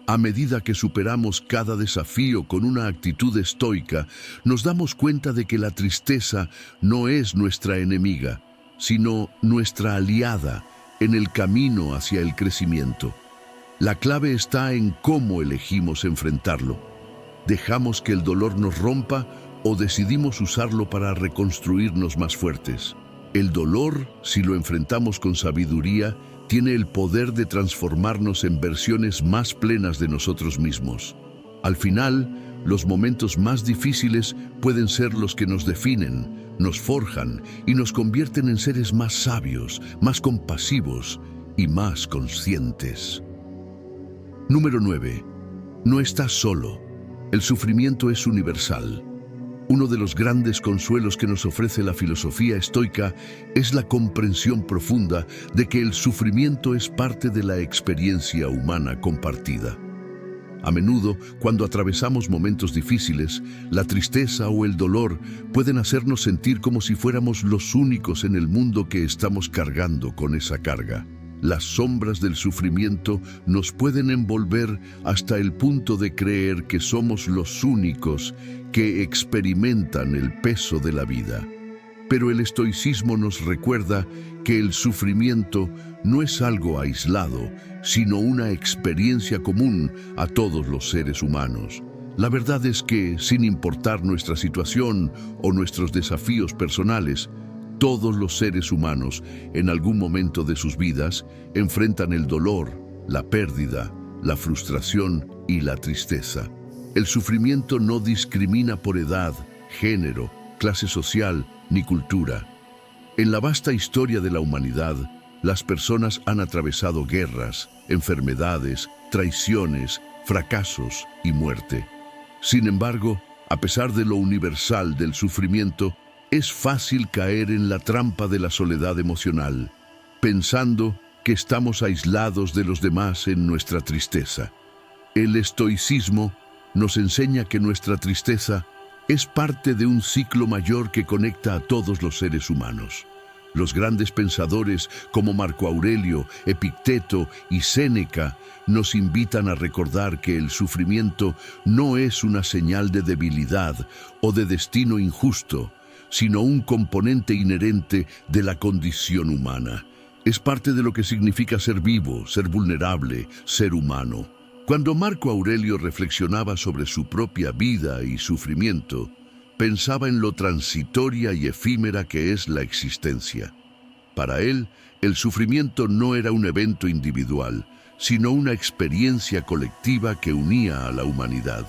A medida que superamos cada desafío con una actitud estoica, nos damos cuenta de que la tristeza no es nuestra enemiga, sino nuestra aliada en el camino hacia el crecimiento. La clave está en cómo elegimos enfrentarlo. ¿Dejamos que el dolor nos rompa o decidimos usarlo para reconstruirnos más fuertes? El dolor, si lo enfrentamos con sabiduría, tiene el poder de transformarnos en versiones más plenas de nosotros mismos. Al final, los momentos más difíciles pueden ser los que nos definen, nos forjan y nos convierten en seres más sabios, más compasivos y más conscientes. Número 9. No estás solo. El sufrimiento es universal. Uno de los grandes consuelos que nos ofrece la filosofía estoica es la comprensión profunda de que el sufrimiento es parte de la experiencia humana compartida. A menudo, cuando atravesamos momentos difíciles, la tristeza o el dolor pueden hacernos sentir como si fuéramos los únicos en el mundo que estamos cargando con esa carga. Las sombras del sufrimiento nos pueden envolver hasta el punto de creer que somos los únicos que experimentan el peso de la vida. Pero el estoicismo nos recuerda que el sufrimiento no es algo aislado, sino una experiencia común a todos los seres humanos. La verdad es que, sin importar nuestra situación o nuestros desafíos personales, todos los seres humanos, en algún momento de sus vidas, enfrentan el dolor, la pérdida, la frustración y la tristeza. El sufrimiento no discrimina por edad, género, clase social ni cultura. En la vasta historia de la humanidad, las personas han atravesado guerras, enfermedades, traiciones, fracasos y muerte. Sin embargo, a pesar de lo universal del sufrimiento, es fácil caer en la trampa de la soledad emocional, pensando que estamos aislados de los demás en nuestra tristeza. El estoicismo nos enseña que nuestra tristeza es parte de un ciclo mayor que conecta a todos los seres humanos. Los grandes pensadores como Marco Aurelio, Epicteto y Séneca nos invitan a recordar que el sufrimiento no es una señal de debilidad o de destino injusto, sino un componente inherente de la condición humana. Es parte de lo que significa ser vivo, ser vulnerable, ser humano. Cuando Marco Aurelio reflexionaba sobre su propia vida y sufrimiento, pensaba en lo transitoria y efímera que es la existencia. Para él, el sufrimiento no era un evento individual, sino una experiencia colectiva que unía a la humanidad.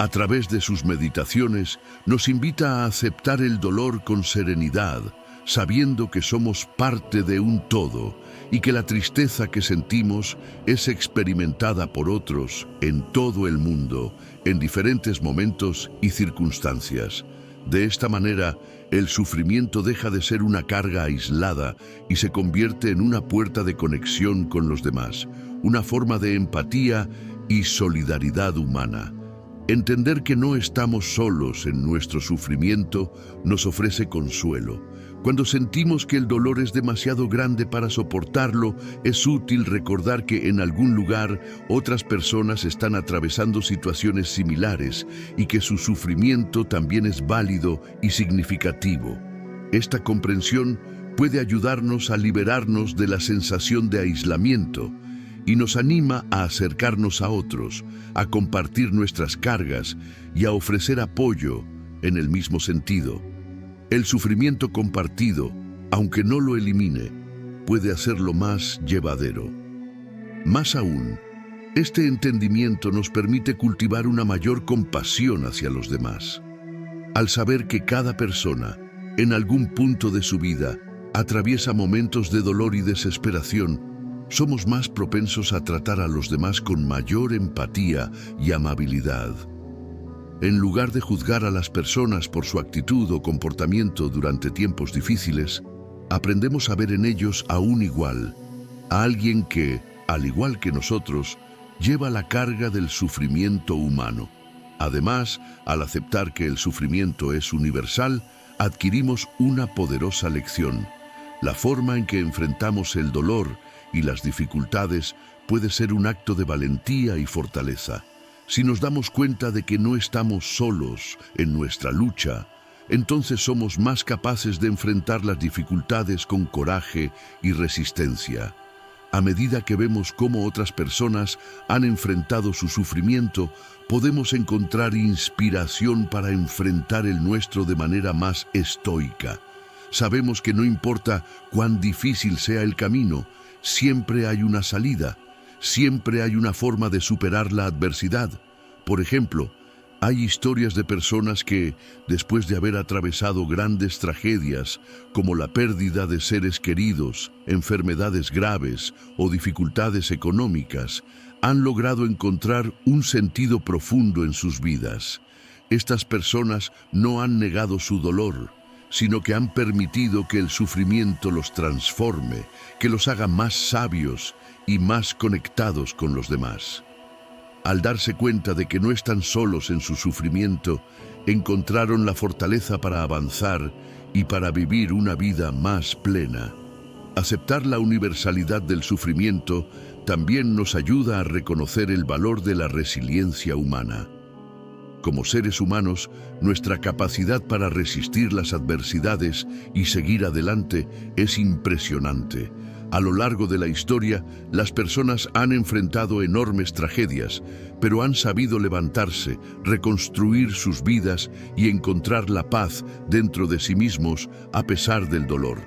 A través de sus meditaciones, nos invita a aceptar el dolor con serenidad, sabiendo que somos parte de un todo y que la tristeza que sentimos es experimentada por otros en todo el mundo, en diferentes momentos y circunstancias. De esta manera, el sufrimiento deja de ser una carga aislada y se convierte en una puerta de conexión con los demás, una forma de empatía y solidaridad humana. Entender que no estamos solos en nuestro sufrimiento nos ofrece consuelo. Cuando sentimos que el dolor es demasiado grande para soportarlo, es útil recordar que en algún lugar otras personas están atravesando situaciones similares y que su sufrimiento también es válido y significativo. Esta comprensión puede ayudarnos a liberarnos de la sensación de aislamiento y nos anima a acercarnos a otros, a compartir nuestras cargas y a ofrecer apoyo en el mismo sentido. El sufrimiento compartido, aunque no lo elimine, puede hacerlo más llevadero. Más aún, este entendimiento nos permite cultivar una mayor compasión hacia los demás. Al saber que cada persona, en algún punto de su vida, atraviesa momentos de dolor y desesperación, somos más propensos a tratar a los demás con mayor empatía y amabilidad. En lugar de juzgar a las personas por su actitud o comportamiento durante tiempos difíciles, aprendemos a ver en ellos a un igual, a alguien que, al igual que nosotros, lleva la carga del sufrimiento humano. Además, al aceptar que el sufrimiento es universal, adquirimos una poderosa lección. La forma en que enfrentamos el dolor y las dificultades puede ser un acto de valentía y fortaleza. Si nos damos cuenta de que no estamos solos en nuestra lucha, entonces somos más capaces de enfrentar las dificultades con coraje y resistencia. A medida que vemos cómo otras personas han enfrentado su sufrimiento, podemos encontrar inspiración para enfrentar el nuestro de manera más estoica. Sabemos que no importa cuán difícil sea el camino, siempre hay una salida, siempre hay una forma de superar la adversidad. Por ejemplo, hay historias de personas que, después de haber atravesado grandes tragedias, como la pérdida de seres queridos, enfermedades graves o dificultades económicas, han logrado encontrar un sentido profundo en sus vidas. Estas personas no han negado su dolor, sino que han permitido que el sufrimiento los transforme, que los haga más sabios y más conectados con los demás. Al darse cuenta de que no están solos en su sufrimiento, encontraron la fortaleza para avanzar y para vivir una vida más plena. Aceptar la universalidad del sufrimiento también nos ayuda a reconocer el valor de la resiliencia humana. Como seres humanos, nuestra capacidad para resistir las adversidades y seguir adelante es impresionante. A lo largo de la historia, las personas han enfrentado enormes tragedias, pero han sabido levantarse, reconstruir sus vidas y encontrar la paz dentro de sí mismos a pesar del dolor.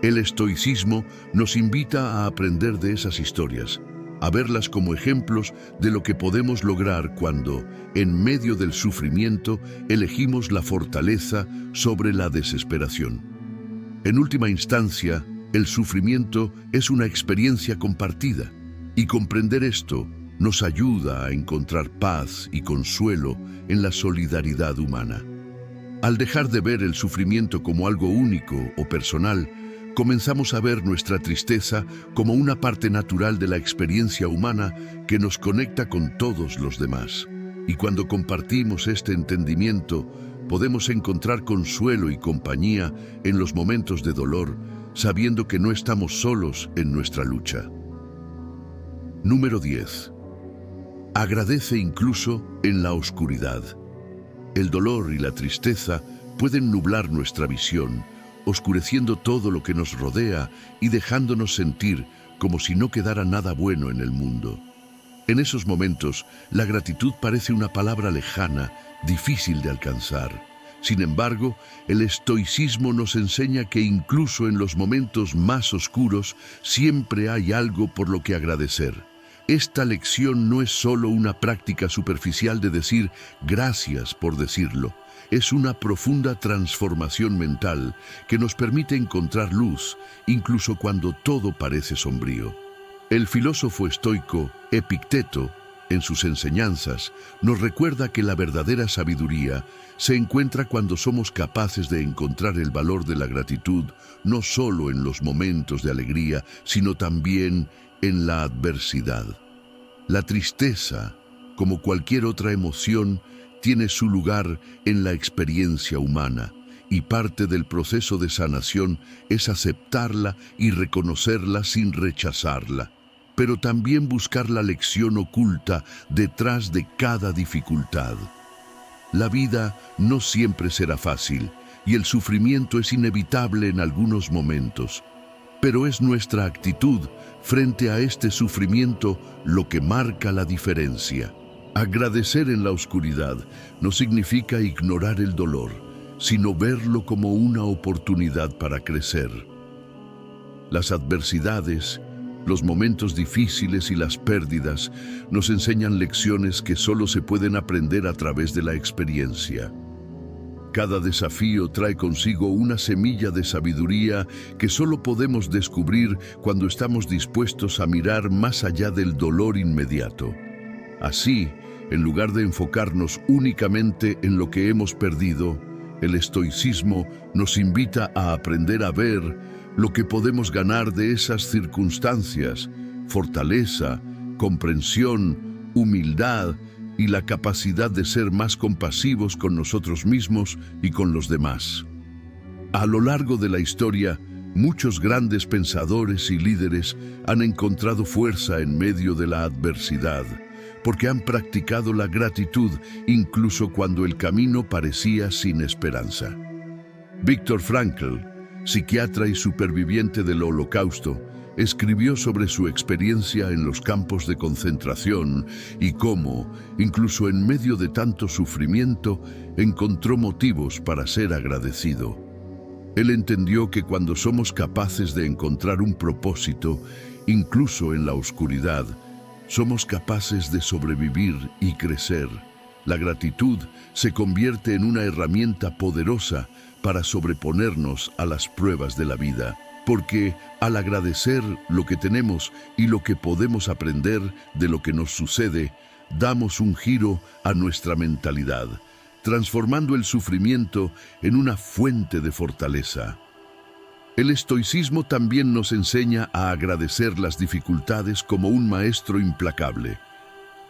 El estoicismo nos invita a aprender de esas historias, a verlas como ejemplos de lo que podemos lograr cuando, en medio del sufrimiento, elegimos la fortaleza sobre la desesperación. En última instancia, el sufrimiento es una experiencia compartida, y comprender esto nos ayuda a encontrar paz y consuelo en la solidaridad humana. Al dejar de ver el sufrimiento como algo único o personal, comenzamos a ver nuestra tristeza como una parte natural de la experiencia humana que nos conecta con todos los demás. Y cuando compartimos este entendimiento, podemos encontrar consuelo y compañía en los momentos de dolor, sabiendo que no estamos solos en nuestra lucha. Número 10. Agradece incluso en la oscuridad. El dolor y la tristeza pueden nublar nuestra visión, oscureciendo todo lo que nos rodea y dejándonos sentir como si no quedara nada bueno en el mundo. En esos momentos, la gratitud parece una palabra lejana, difícil de alcanzar. Sin embargo, el estoicismo nos enseña que incluso en los momentos más oscuros siempre hay algo por lo que agradecer. Esta lección no es solo una práctica superficial de decir gracias por decirlo. Es una profunda transformación mental que nos permite encontrar luz, incluso cuando todo parece sombrío. El filósofo estoico Epicteto, en sus enseñanzas, nos recuerda que la verdadera sabiduría se encuentra cuando somos capaces de encontrar el valor de la gratitud, no solo en los momentos de alegría, sino también en la adversidad. La tristeza, como cualquier otra emoción, tiene su lugar en la experiencia humana, y parte del proceso de sanación es aceptarla y reconocerla sin rechazarla, pero también buscar la lección oculta detrás de cada dificultad. La vida no siempre será fácil, y el sufrimiento es inevitable en algunos momentos, pero es nuestra actitud frente a este sufrimiento lo que marca la diferencia. Agradecer en la oscuridad no significa ignorar el dolor, sino verlo como una oportunidad para crecer. Las adversidades, los momentos difíciles y las pérdidas nos enseñan lecciones que solo se pueden aprender a través de la experiencia. Cada desafío trae consigo una semilla de sabiduría que solo podemos descubrir cuando estamos dispuestos a mirar más allá del dolor inmediato. Así, en lugar de enfocarnos únicamente en lo que hemos perdido, el estoicismo nos invita a aprender a ver lo que podemos ganar de esas circunstancias: fortaleza, comprensión, humildad y la capacidad de ser más compasivos con nosotros mismos y con los demás. A lo largo de la historia, muchos grandes pensadores y líderes han encontrado fuerza en medio de la adversidad, porque han practicado la gratitud incluso cuando el camino parecía sin esperanza. Viktor Frankl, psiquiatra y superviviente del Holocausto, escribió sobre su experiencia en los campos de concentración y cómo, incluso en medio de tanto sufrimiento, encontró motivos para ser agradecido. Él entendió que cuando somos capaces de encontrar un propósito, incluso en la oscuridad, somos capaces de sobrevivir y crecer. La gratitud se convierte en una herramienta poderosa para sobreponernos a las pruebas de la vida, porque al agradecer lo que tenemos y lo que podemos aprender de lo que nos sucede, damos un giro a nuestra mentalidad, transformando el sufrimiento en una fuente de fortaleza. El estoicismo también nos enseña a agradecer las dificultades como un maestro implacable.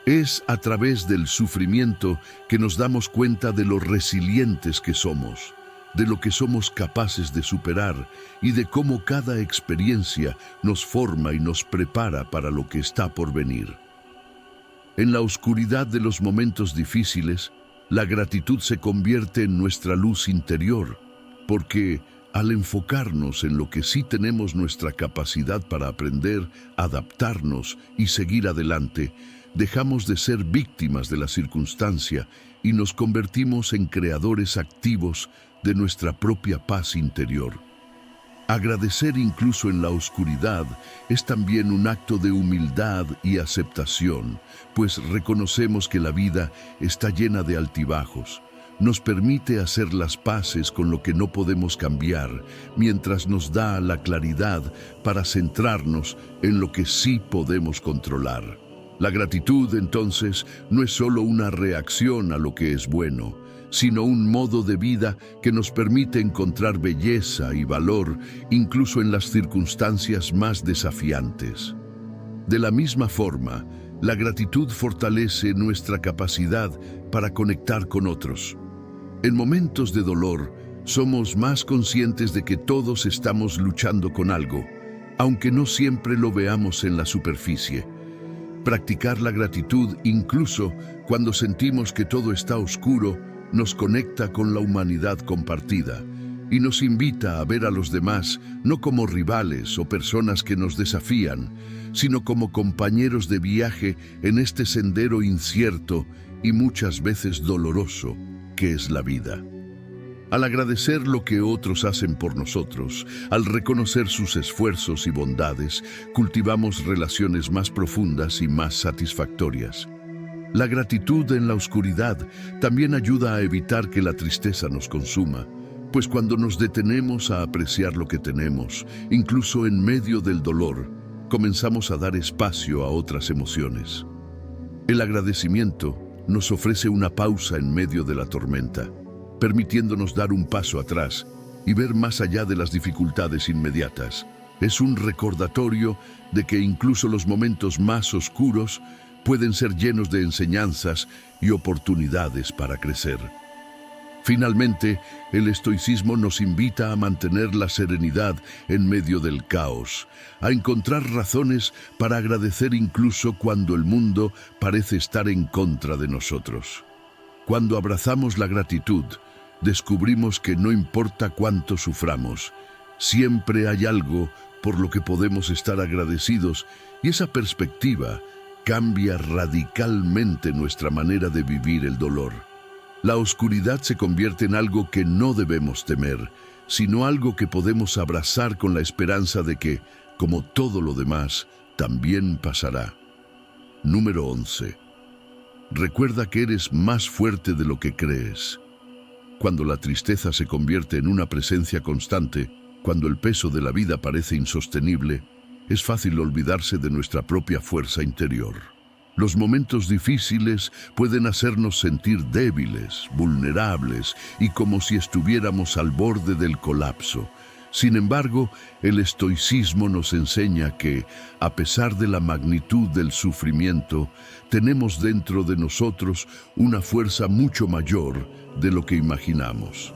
Es a través del sufrimiento que nos damos cuenta de lo resilientes que somos, de lo que somos capaces de superar y de cómo cada experiencia nos forma y nos prepara para lo que está por venir. En la oscuridad de los momentos difíciles, la gratitud se convierte en nuestra luz interior, porque al enfocarnos en lo que sí tenemos nuestra capacidad para aprender, adaptarnos y seguir adelante, dejamos de ser víctimas de la circunstancia y nos convertimos en creadores activos de nuestra propia paz interior. Agradecer incluso en la oscuridad es también un acto de humildad y aceptación, pues reconocemos que la vida está llena de altibajos. Nos permite hacer las paces con lo que no podemos cambiar, mientras nos da la claridad para centrarnos en lo que sí podemos controlar. La gratitud, entonces, no es solo una reacción a lo que es bueno, sino un modo de vida que nos permite encontrar belleza y valor incluso en las circunstancias más desafiantes. De la misma forma, la gratitud fortalece nuestra capacidad para conectar con otros. En momentos de dolor, somos más conscientes de que todos estamos luchando con algo, aunque no siempre lo veamos en la superficie. Practicar la gratitud, incluso cuando sentimos que todo está oscuro, nos conecta con la humanidad compartida y nos invita a ver a los demás no como rivales o personas que nos desafían, sino como compañeros de viaje en este sendero incierto y muchas veces doloroso que es la vida. Al agradecer lo que otros hacen por nosotros, al reconocer sus esfuerzos y bondades, cultivamos relaciones más profundas y más satisfactorias. La gratitud en la oscuridad también ayuda a evitar que la tristeza nos consuma, pues cuando nos detenemos a apreciar lo que tenemos, incluso en medio del dolor, comenzamos a dar espacio a otras emociones. El agradecimiento nos ofrece una pausa en medio de la tormenta, permitiéndonos dar un paso atrás y ver más allá de las dificultades inmediatas. Es un recordatorio de que incluso los momentos más oscuros pueden ser llenos de enseñanzas y oportunidades para crecer. Finalmente, el estoicismo nos invita a mantener la serenidad en medio del caos, a encontrar razones para agradecer incluso cuando el mundo parece estar en contra de nosotros. Cuando abrazamos la gratitud, descubrimos que no importa cuánto suframos, siempre hay algo por lo que podemos estar agradecidos, y esa perspectiva cambia radicalmente nuestra manera de vivir el dolor. La oscuridad se convierte en algo que no debemos temer, sino algo que podemos abrazar con la esperanza de que, como todo lo demás, también pasará. Número 11. Recuerda que eres más fuerte de lo que crees. Cuando la tristeza se convierte en una presencia constante, cuando el peso de la vida parece insostenible, es fácil olvidarse de nuestra propia fuerza interior. Los momentos difíciles pueden hacernos sentir débiles, vulnerables y como si estuviéramos al borde del colapso. Sin embargo, el estoicismo nos enseña que, a pesar de la magnitud del sufrimiento, tenemos dentro de nosotros una fuerza mucho mayor de lo que imaginamos.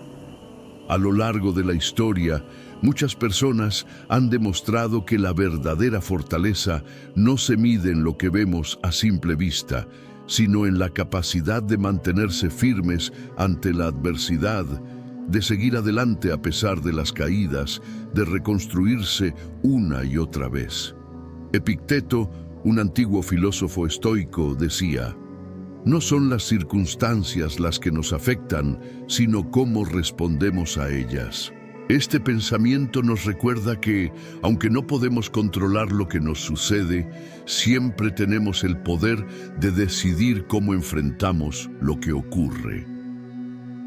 A lo largo de la historia, muchas personas han demostrado que la verdadera fortaleza no se mide en lo que vemos a simple vista, sino en la capacidad de mantenerse firmes ante la adversidad, de seguir adelante a pesar de las caídas, de reconstruirse una y otra vez. Epicteto, un antiguo filósofo estoico, decía: no son las circunstancias las que nos afectan, sino cómo respondemos a ellas. Este pensamiento nos recuerda que, aunque no podemos controlar lo que nos sucede, siempre tenemos el poder de decidir cómo enfrentamos lo que ocurre.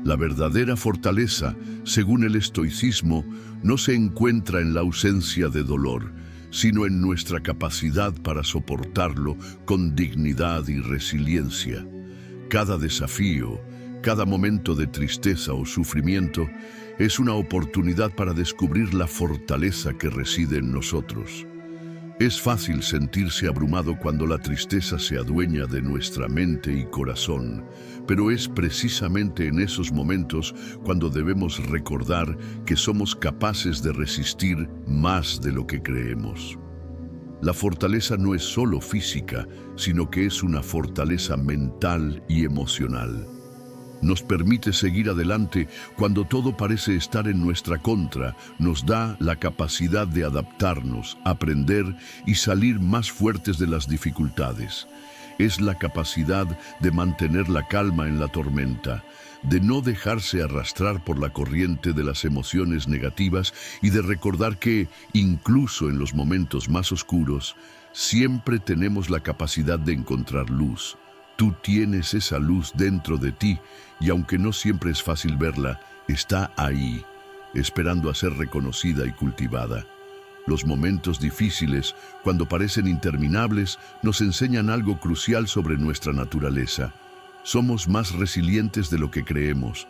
La verdadera fortaleza, según el estoicismo, no se encuentra en la ausencia de dolor, sino en nuestra capacidad para soportarlo con dignidad y resiliencia. Cada desafío, cada momento de tristeza o sufrimiento es una oportunidad para descubrir la fortaleza que reside en nosotros. Es fácil sentirse abrumado cuando la tristeza se adueña de nuestra mente y corazón, pero es precisamente en esos momentos cuando debemos recordar que somos capaces de resistir más de lo que creemos. La fortaleza no es solo física, sino que es una fortaleza mental y emocional. Nos permite seguir adelante cuando todo parece estar en nuestra contra, nos da la capacidad de adaptarnos, aprender y salir más fuertes de las dificultades. Es la capacidad de mantener la calma en la tormenta, de no dejarse arrastrar por la corriente de las emociones negativas y de recordar que, incluso en los momentos más oscuros, siempre tenemos la capacidad de encontrar luz. Tú tienes esa luz dentro de ti y aunque no siempre es fácil verla, está ahí, esperando a ser reconocida y cultivada. Los momentos difíciles, cuando parecen interminables, nos enseñan algo crucial sobre nuestra naturaleza. Somos más resilientes de lo que creemos.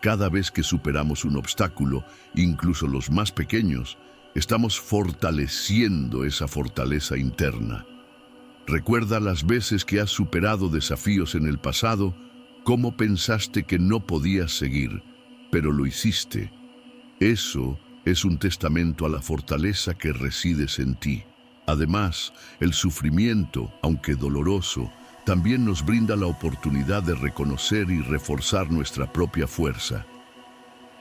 Cada vez que superamos un obstáculo, incluso los más pequeños, estamos fortaleciendo esa fortaleza interna. Recuerda las veces que has superado desafíos en el pasado, cómo pensaste que no podías seguir, pero lo hiciste. Eso es un testamento a la fortaleza que resides en ti. Además, el sufrimiento, aunque doloroso, también nos brinda la oportunidad de reconocer y reforzar nuestra propia fuerza.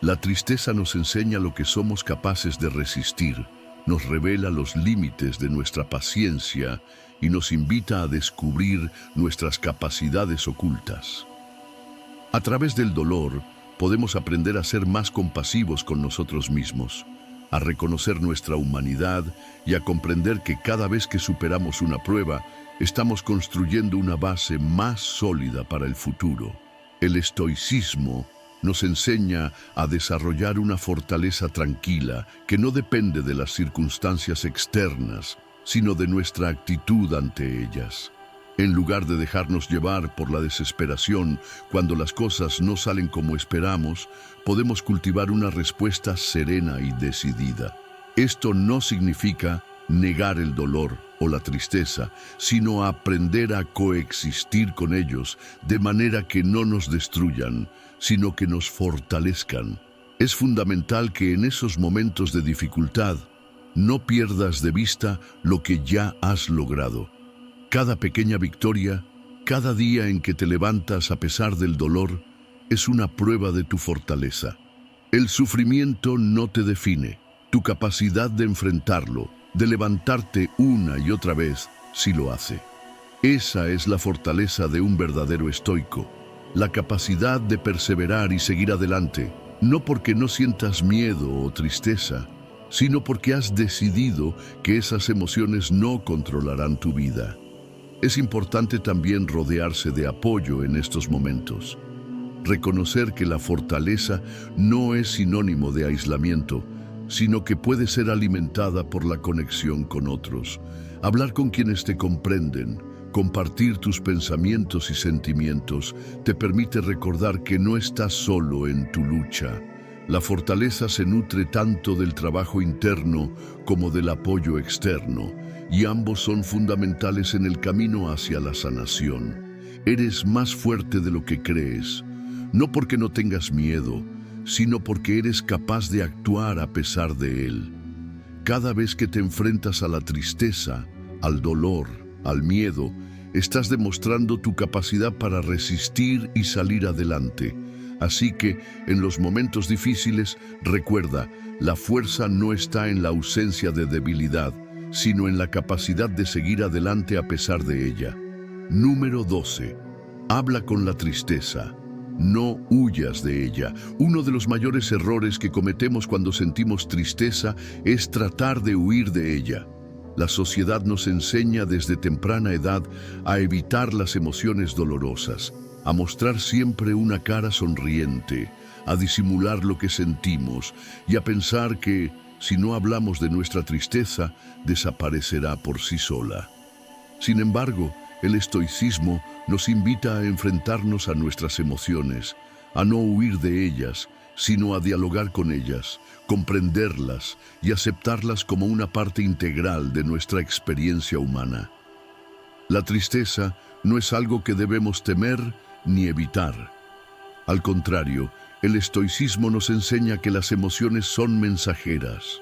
La tristeza nos enseña lo que somos capaces de resistir, nos revela los límites de nuestra paciencia y nos invita a descubrir nuestras capacidades ocultas. A través del dolor, podemos aprender a ser más compasivos con nosotros mismos, a reconocer nuestra humanidad y a comprender que cada vez que superamos una prueba, estamos construyendo una base más sólida para el futuro. El estoicismo nos enseña a desarrollar una fortaleza tranquila que no depende de las circunstancias externas, sino de nuestra actitud ante ellas. En lugar de dejarnos llevar por la desesperación cuando las cosas no salen como esperamos, podemos cultivar una respuesta serena y decidida. Esto no significa negar el dolor o la tristeza, sino aprender a coexistir con ellos de manera que no nos destruyan, sino que nos fortalezcan. Es fundamental que en esos momentos de dificultad no pierdas de vista lo que ya has logrado. Cada pequeña victoria, cada día en que te levantas a pesar del dolor, es una prueba de tu fortaleza. El sufrimiento no te define. Tu capacidad de enfrentarlo, de levantarte una y otra vez, sí lo hace. Esa es la fortaleza de un verdadero estoico, la capacidad de perseverar y seguir adelante, no porque no sientas miedo o tristeza, sino porque has decidido que esas emociones no controlarán tu vida. Es importante también rodearse de apoyo en estos momentos. Reconocer que la fortaleza no es sinónimo de aislamiento, sino que puede ser alimentada por la conexión con otros. Hablar con quienes te comprenden, compartir tus pensamientos y sentimientos, te permite recordar que no estás solo en tu lucha. La fortaleza se nutre tanto del trabajo interno como del apoyo externo, y ambos son fundamentales en el camino hacia la sanación. Eres más fuerte de lo que crees, no porque no tengas miedo, sino porque eres capaz de actuar a pesar de él. Cada vez que te enfrentas a la tristeza, al dolor, al miedo, estás demostrando tu capacidad para resistir y salir adelante. Así que, en los momentos difíciles, recuerda, la fuerza no está en la ausencia de debilidad, sino en la capacidad de seguir adelante a pesar de ella. Número 12. Habla con la tristeza. No huyas de ella. Uno de los mayores errores que cometemos cuando sentimos tristeza es tratar de huir de ella. La sociedad nos enseña desde temprana edad a evitar las emociones dolorosas, a mostrar siempre una cara sonriente, a disimular lo que sentimos y a pensar que, si no hablamos de nuestra tristeza, desaparecerá por sí sola. Sin embargo, el estoicismo nos invita a enfrentarnos a nuestras emociones, a no huir de ellas, sino a dialogar con ellas, comprenderlas y aceptarlas como una parte integral de nuestra experiencia humana. La tristeza no es algo que debemos temer ni evitar. Al contrario, el estoicismo nos enseña que las emociones son mensajeras.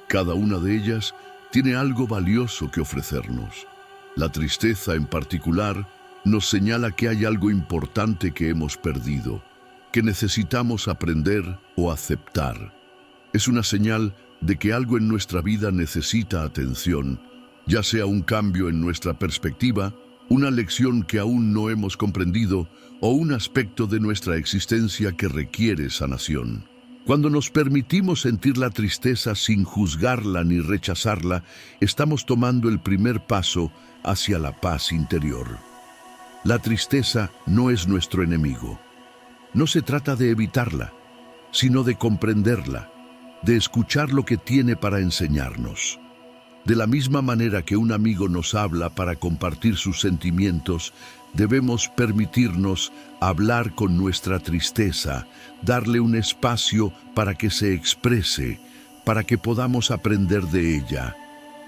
Cada una de ellas tiene algo valioso que ofrecernos. La tristeza, en particular, nos señala que hay algo importante que hemos perdido, que necesitamos aprender o aceptar. Es una señal de que algo en nuestra vida necesita atención, ya sea un cambio en nuestra perspectiva, una lección que aún no hemos comprendido o un aspecto de nuestra existencia que requiere sanación. Cuando nos permitimos sentir la tristeza sin juzgarla ni rechazarla, estamos tomando el primer paso hacia la paz interior. La tristeza no es nuestro enemigo. No se trata de evitarla, sino de comprenderla, de escuchar lo que tiene para enseñarnos. De la misma manera que un amigo nos habla para compartir sus sentimientos, debemos permitirnos hablar con nuestra tristeza, darle un espacio para que se exprese, para que podamos aprender de ella.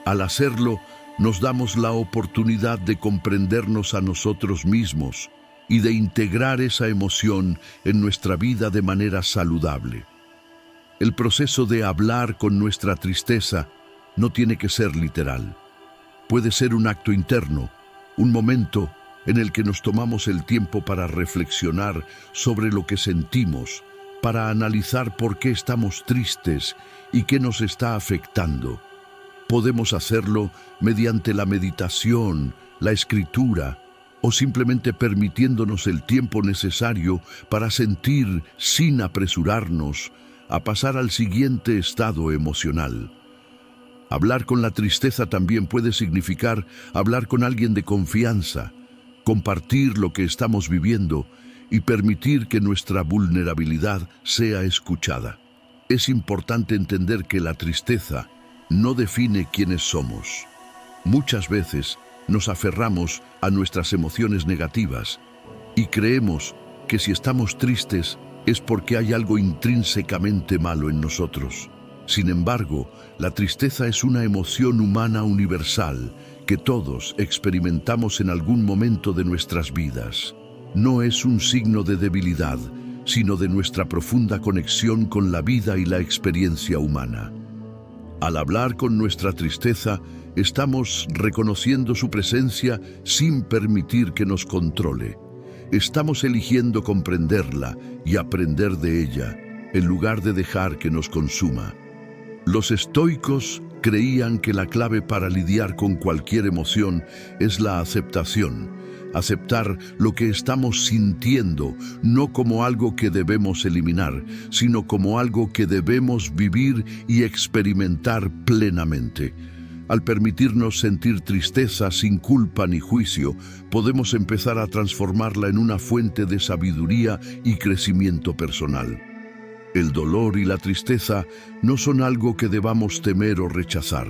Al hacerlo, nos damos la oportunidad de comprendernos a nosotros mismos y de integrar esa emoción en nuestra vida de manera saludable. El proceso de hablar con nuestra tristeza no tiene que ser literal. Puede ser un acto interno, un momento en el que nos tomamos el tiempo para reflexionar sobre lo que sentimos, para analizar por qué estamos tristes y qué nos está afectando. Podemos hacerlo mediante la meditación, la escritura, o simplemente permitiéndonos el tiempo necesario para sentir sin apresurarnos a pasar al siguiente estado emocional. Hablar con la tristeza también puede significar hablar con alguien de confianza, compartir lo que estamos viviendo y permitir que nuestra vulnerabilidad sea escuchada. Es importante entender que la tristeza no define quiénes somos. Muchas veces nos aferramos a nuestras emociones negativas y creemos que si estamos tristes es porque hay algo intrínsecamente malo en nosotros. Sin embargo, la tristeza es una emoción humana universal que todos experimentamos en algún momento de nuestras vidas. No es un signo de debilidad, sino de nuestra profunda conexión con la vida y la experiencia humana. Al hablar con nuestra tristeza, estamos reconociendo su presencia sin permitir que nos controle. Estamos eligiendo comprenderla y aprender de ella, en lugar de dejar que nos consuma. Los estoicos creían que la clave para lidiar con cualquier emoción es la aceptación. Aceptar lo que estamos sintiendo, no como algo que debemos eliminar, sino como algo que debemos vivir y experimentar plenamente. Al permitirnos sentir tristeza sin culpa ni juicio, podemos empezar a transformarla en una fuente de sabiduría y crecimiento personal. El dolor y la tristeza no son algo que debamos temer o rechazar.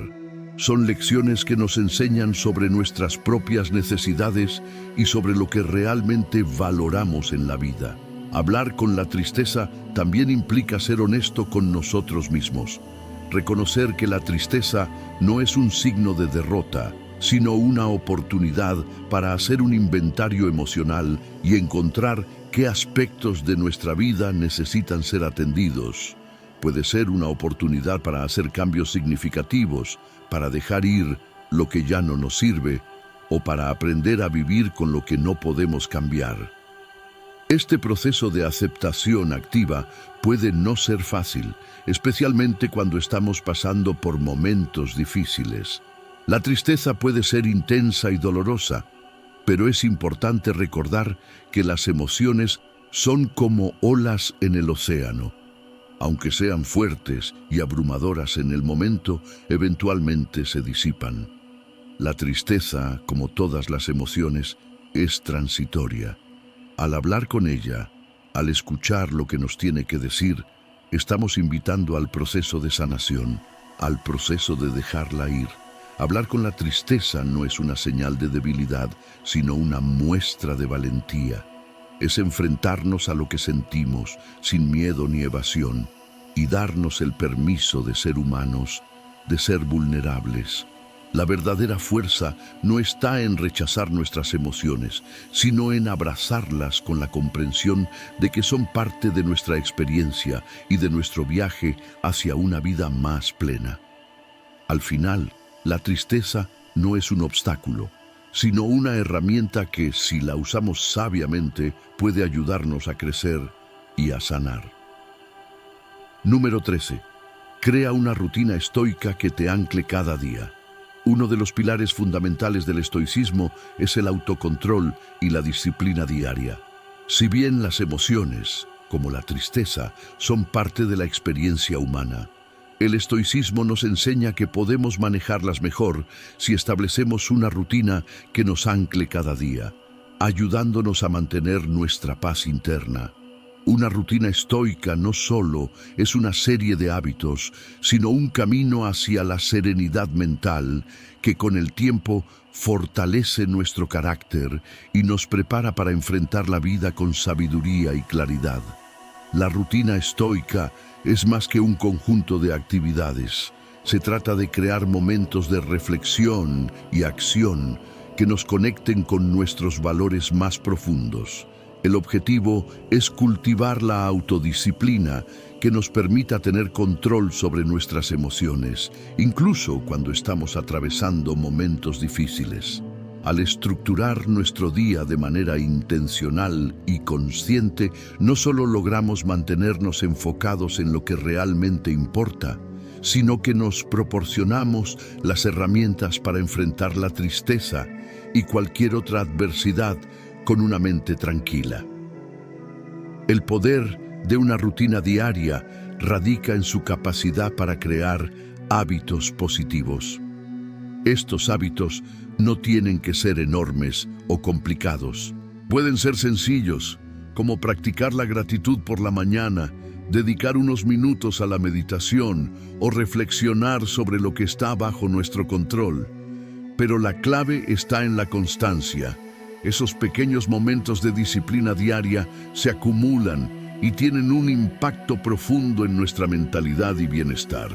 Son lecciones que nos enseñan sobre nuestras propias necesidades y sobre lo que realmente valoramos en la vida. Hablar con la tristeza también implica ser honesto con nosotros mismos. Reconocer que la tristeza no es un signo de derrota, sino una oportunidad para hacer un inventario emocional y encontrar qué aspectos de nuestra vida necesitan ser atendidos. Puede ser una oportunidad para hacer cambios significativos, para dejar ir lo que ya no nos sirve o para aprender a vivir con lo que no podemos cambiar. Este proceso de aceptación activa puede no ser fácil, especialmente cuando estamos pasando por momentos difíciles. La tristeza puede ser intensa y dolorosa, pero es importante recordar que las emociones son como olas en el océano. Aunque sean fuertes y abrumadoras en el momento, eventualmente se disipan. La tristeza, como todas las emociones, es transitoria. Al hablar con ella, al escuchar lo que nos tiene que decir, estamos invitando al proceso de sanación, al proceso de dejarla ir. Hablar con la tristeza no es una señal de debilidad, sino una muestra de valentía. Es enfrentarnos a lo que sentimos, sin miedo ni evasión, y darnos el permiso de ser humanos, de ser vulnerables. La verdadera fuerza no está en rechazar nuestras emociones, sino en abrazarlas con la comprensión de que son parte de nuestra experiencia y de nuestro viaje hacia una vida más plena. Al final, la tristeza no es un obstáculo, sino una herramienta que, si la usamos sabiamente, puede ayudarnos a crecer y a sanar. Número 13. Crea una rutina estoica que te ancle cada día. Uno de los pilares fundamentales del estoicismo es el autocontrol y la disciplina diaria. Si bien las emociones, como la tristeza, son parte de la experiencia humana, el estoicismo nos enseña que podemos manejarlas mejor si establecemos una rutina que nos ancle cada día, ayudándonos a mantener nuestra paz interna. Una rutina estoica no solo es una serie de hábitos, sino un camino hacia la serenidad mental que con el tiempo fortalece nuestro carácter y nos prepara para enfrentar la vida con sabiduría y claridad. La rutina estoica es más que un conjunto de actividades. Se trata de crear momentos de reflexión y acción que nos conecten con nuestros valores más profundos. El objetivo es cultivar la autodisciplina que nos permita tener control sobre nuestras emociones, incluso cuando estamos atravesando momentos difíciles. Al estructurar nuestro día de manera intencional y consciente, no solo logramos mantenernos enfocados en lo que realmente importa, sino que nos proporcionamos las herramientas para enfrentar la tristeza y cualquier otra adversidad con una mente tranquila. El poder de una rutina diaria radica en su capacidad para crear hábitos positivos. Estos hábitos no tienen que ser enormes o complicados. Pueden ser sencillos, como practicar la gratitud por la mañana, dedicar unos minutos a la meditación o reflexionar sobre lo que está bajo nuestro control. Pero la clave está en la constancia. Esos pequeños momentos de disciplina diaria se acumulan y tienen un impacto profundo en nuestra mentalidad y bienestar.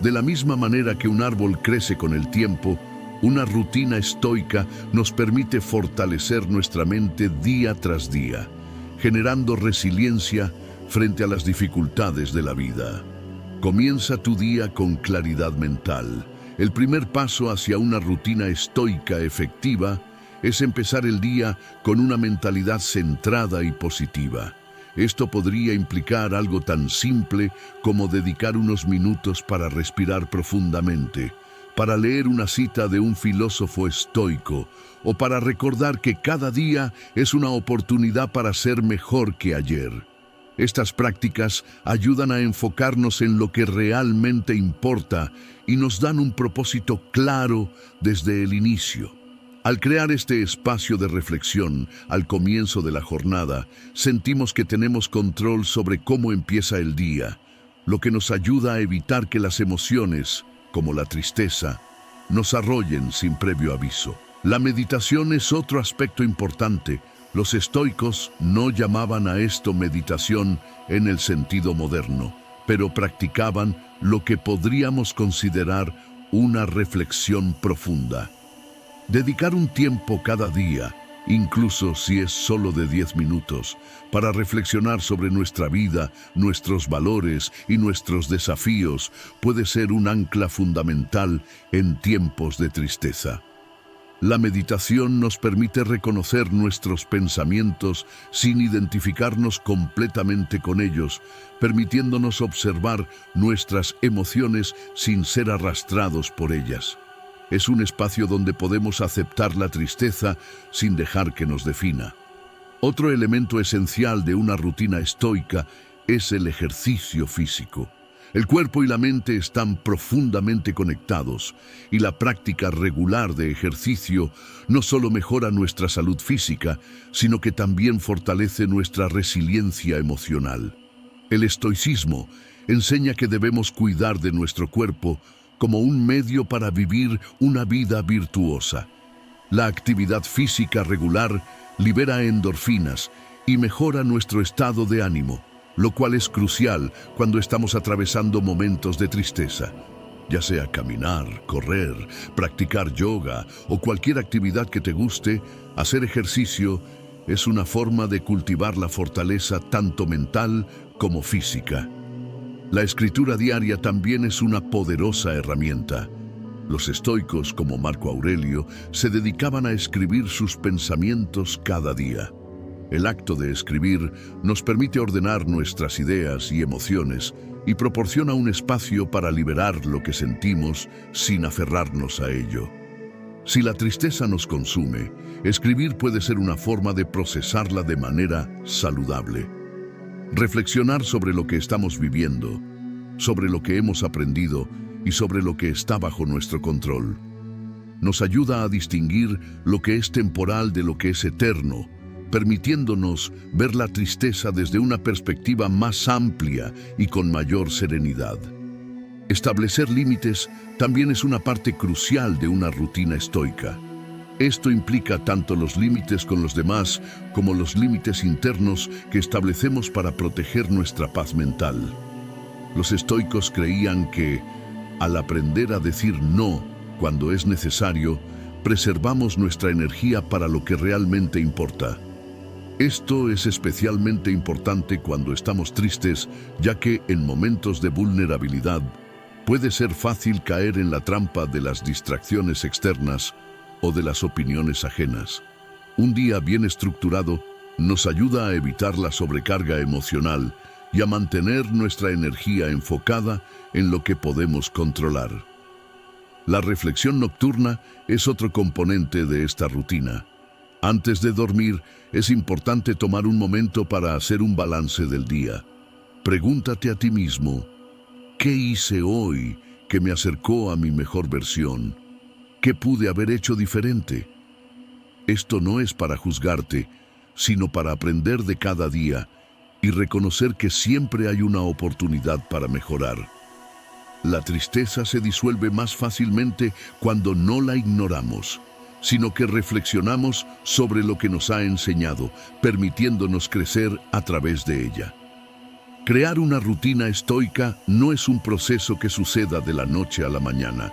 De la misma manera que un árbol crece con el tiempo, una rutina estoica nos permite fortalecer nuestra mente día tras día, generando resiliencia frente a las dificultades de la vida. Comienza tu día con claridad mental. El primer paso hacia una rutina estoica efectiva es empezar el día con una mentalidad centrada y positiva. Esto podría implicar algo tan simple como dedicar unos minutos para respirar profundamente, para leer una cita de un filósofo estoico o para recordar que cada día es una oportunidad para ser mejor que ayer. Estas prácticas ayudan a enfocarnos en lo que realmente importa y nos dan un propósito claro desde el inicio. Al crear este espacio de reflexión al comienzo de la jornada, sentimos que tenemos control sobre cómo empieza el día, lo que nos ayuda a evitar que las emociones, como la tristeza, nos arrollen sin previo aviso. La meditación es otro aspecto importante, Los estoicos no llamaban a esto meditación en el sentido moderno, pero practicaban lo que podríamos considerar una reflexión profunda. Dedicar un tiempo cada día, incluso si es solo de 10 minutos, para reflexionar sobre nuestra vida, nuestros valores y nuestros desafíos, puede ser un ancla fundamental en tiempos de tristeza. La meditación nos permite reconocer nuestros pensamientos sin identificarnos completamente con ellos, permitiéndonos observar nuestras emociones sin ser arrastrados por ellas. Es un espacio donde podemos aceptar la tristeza sin dejar que nos defina. Otro elemento esencial de una rutina estoica es el ejercicio físico. El cuerpo y la mente están profundamente conectados y la práctica regular de ejercicio no solo mejora nuestra salud física, sino que también fortalece nuestra resiliencia emocional. El estoicismo enseña que debemos cuidar de nuestro cuerpo como un medio para vivir una vida virtuosa. La actividad física regular libera endorfinas y mejora nuestro estado de ánimo, lo cual es crucial cuando estamos atravesando momentos de tristeza. Ya sea caminar, correr, practicar yoga o cualquier actividad que te guste, hacer ejercicio es una forma de cultivar la fortaleza tanto mental como física. La escritura diaria también es una poderosa herramienta. Los estoicos, como Marco Aurelio, se dedicaban a escribir sus pensamientos cada día. El acto de escribir nos permite ordenar nuestras ideas y emociones y proporciona un espacio para liberar lo que sentimos sin aferrarnos a ello. Si la tristeza nos consume, escribir puede ser una forma de procesarla de manera saludable. Reflexionar sobre lo que estamos viviendo, sobre lo que hemos aprendido y sobre lo que está bajo nuestro control, nos ayuda a distinguir lo que es temporal de lo que es eterno, permitiéndonos ver la tristeza desde una perspectiva más amplia y con mayor serenidad. Establecer límites también es una parte crucial de una rutina estoica. Esto implica tanto los límites con los demás como los límites internos que establecemos para proteger nuestra paz mental. Los estoicos creían que, al aprender a decir no cuando es necesario, preservamos nuestra energía para lo que realmente importa. Esto es especialmente importante cuando estamos tristes, ya que en momentos de vulnerabilidad puede ser fácil caer en la trampa de las distracciones externas o de las opiniones ajenas. Un día bien estructurado nos ayuda a evitar la sobrecarga emocional y a mantener nuestra energía enfocada en lo que podemos controlar. La reflexión nocturna es otro componente de esta rutina. Antes de dormir, es importante tomar un momento para hacer un balance del día. Pregúntate a ti mismo, ¿qué hice hoy que me acercó a mi mejor versión? ¿Qué pude haber hecho diferente? Esto no es para juzgarte, sino para aprender de cada día y reconocer que siempre hay una oportunidad para mejorar. La tristeza se disuelve más fácilmente cuando no la ignoramos, sino que reflexionamos sobre lo que nos ha enseñado, permitiéndonos crecer a través de ella. Crear una rutina estoica no es un proceso que suceda de la noche a la mañana.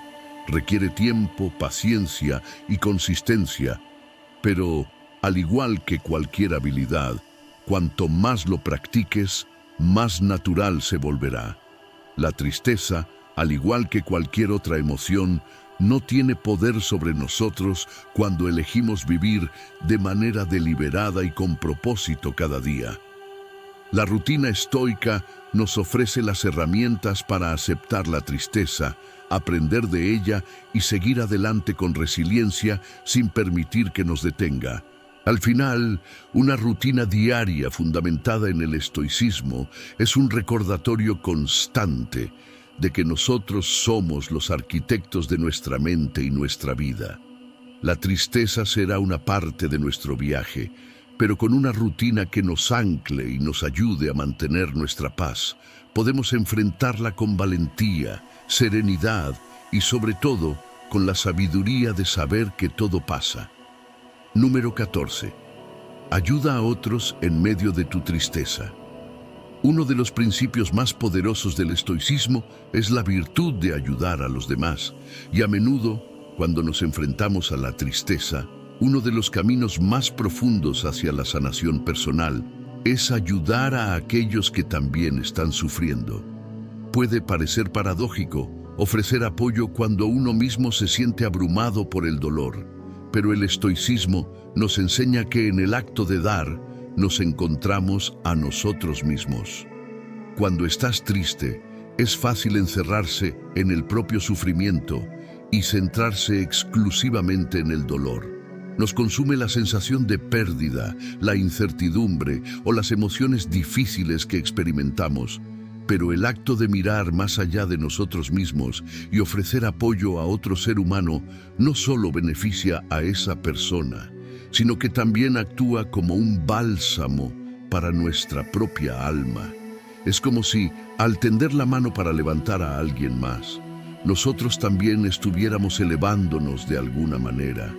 Requiere tiempo, paciencia y consistencia, pero, al igual que cualquier habilidad, cuanto más lo practiques, más natural se volverá. La tristeza, al igual que cualquier otra emoción, no tiene poder sobre nosotros cuando elegimos vivir de manera deliberada y con propósito cada día. La rutina estoica nos ofrece las herramientas para aceptar la tristeza, aprender de ella y seguir adelante con resiliencia sin permitir que nos detenga. Al final, una rutina diaria fundamentada en el estoicismo es un recordatorio constante de que nosotros somos los arquitectos de nuestra mente y nuestra vida. La tristeza será una parte de nuestro viaje, pero con una rutina que nos ancle y nos ayude a mantener nuestra paz, podemos enfrentarla con valentía, serenidad y sobre todo con la sabiduría de saber que todo pasa. Número 14. Ayuda a otros en medio de tu tristeza. Uno de los principios más poderosos del estoicismo es la virtud de ayudar a los demás, y a menudo, cuando nos enfrentamos a la tristeza, uno de los caminos más profundos hacia la sanación personal es ayudar a aquellos que también están sufriendo. Puede parecer paradójico ofrecer apoyo cuando uno mismo se siente abrumado por el dolor, pero el estoicismo nos enseña que en el acto de dar nos encontramos a nosotros mismos. Cuando estás triste, es fácil encerrarse en el propio sufrimiento y centrarse exclusivamente en el dolor. Nos consume la sensación de pérdida, la incertidumbre o las emociones difíciles que experimentamos. Pero el acto de mirar más allá de nosotros mismos y ofrecer apoyo a otro ser humano no solo beneficia a esa persona, sino que también actúa como un bálsamo para nuestra propia alma. Es como si, al tender la mano para levantar a alguien más, nosotros también estuviéramos elevándonos de alguna manera.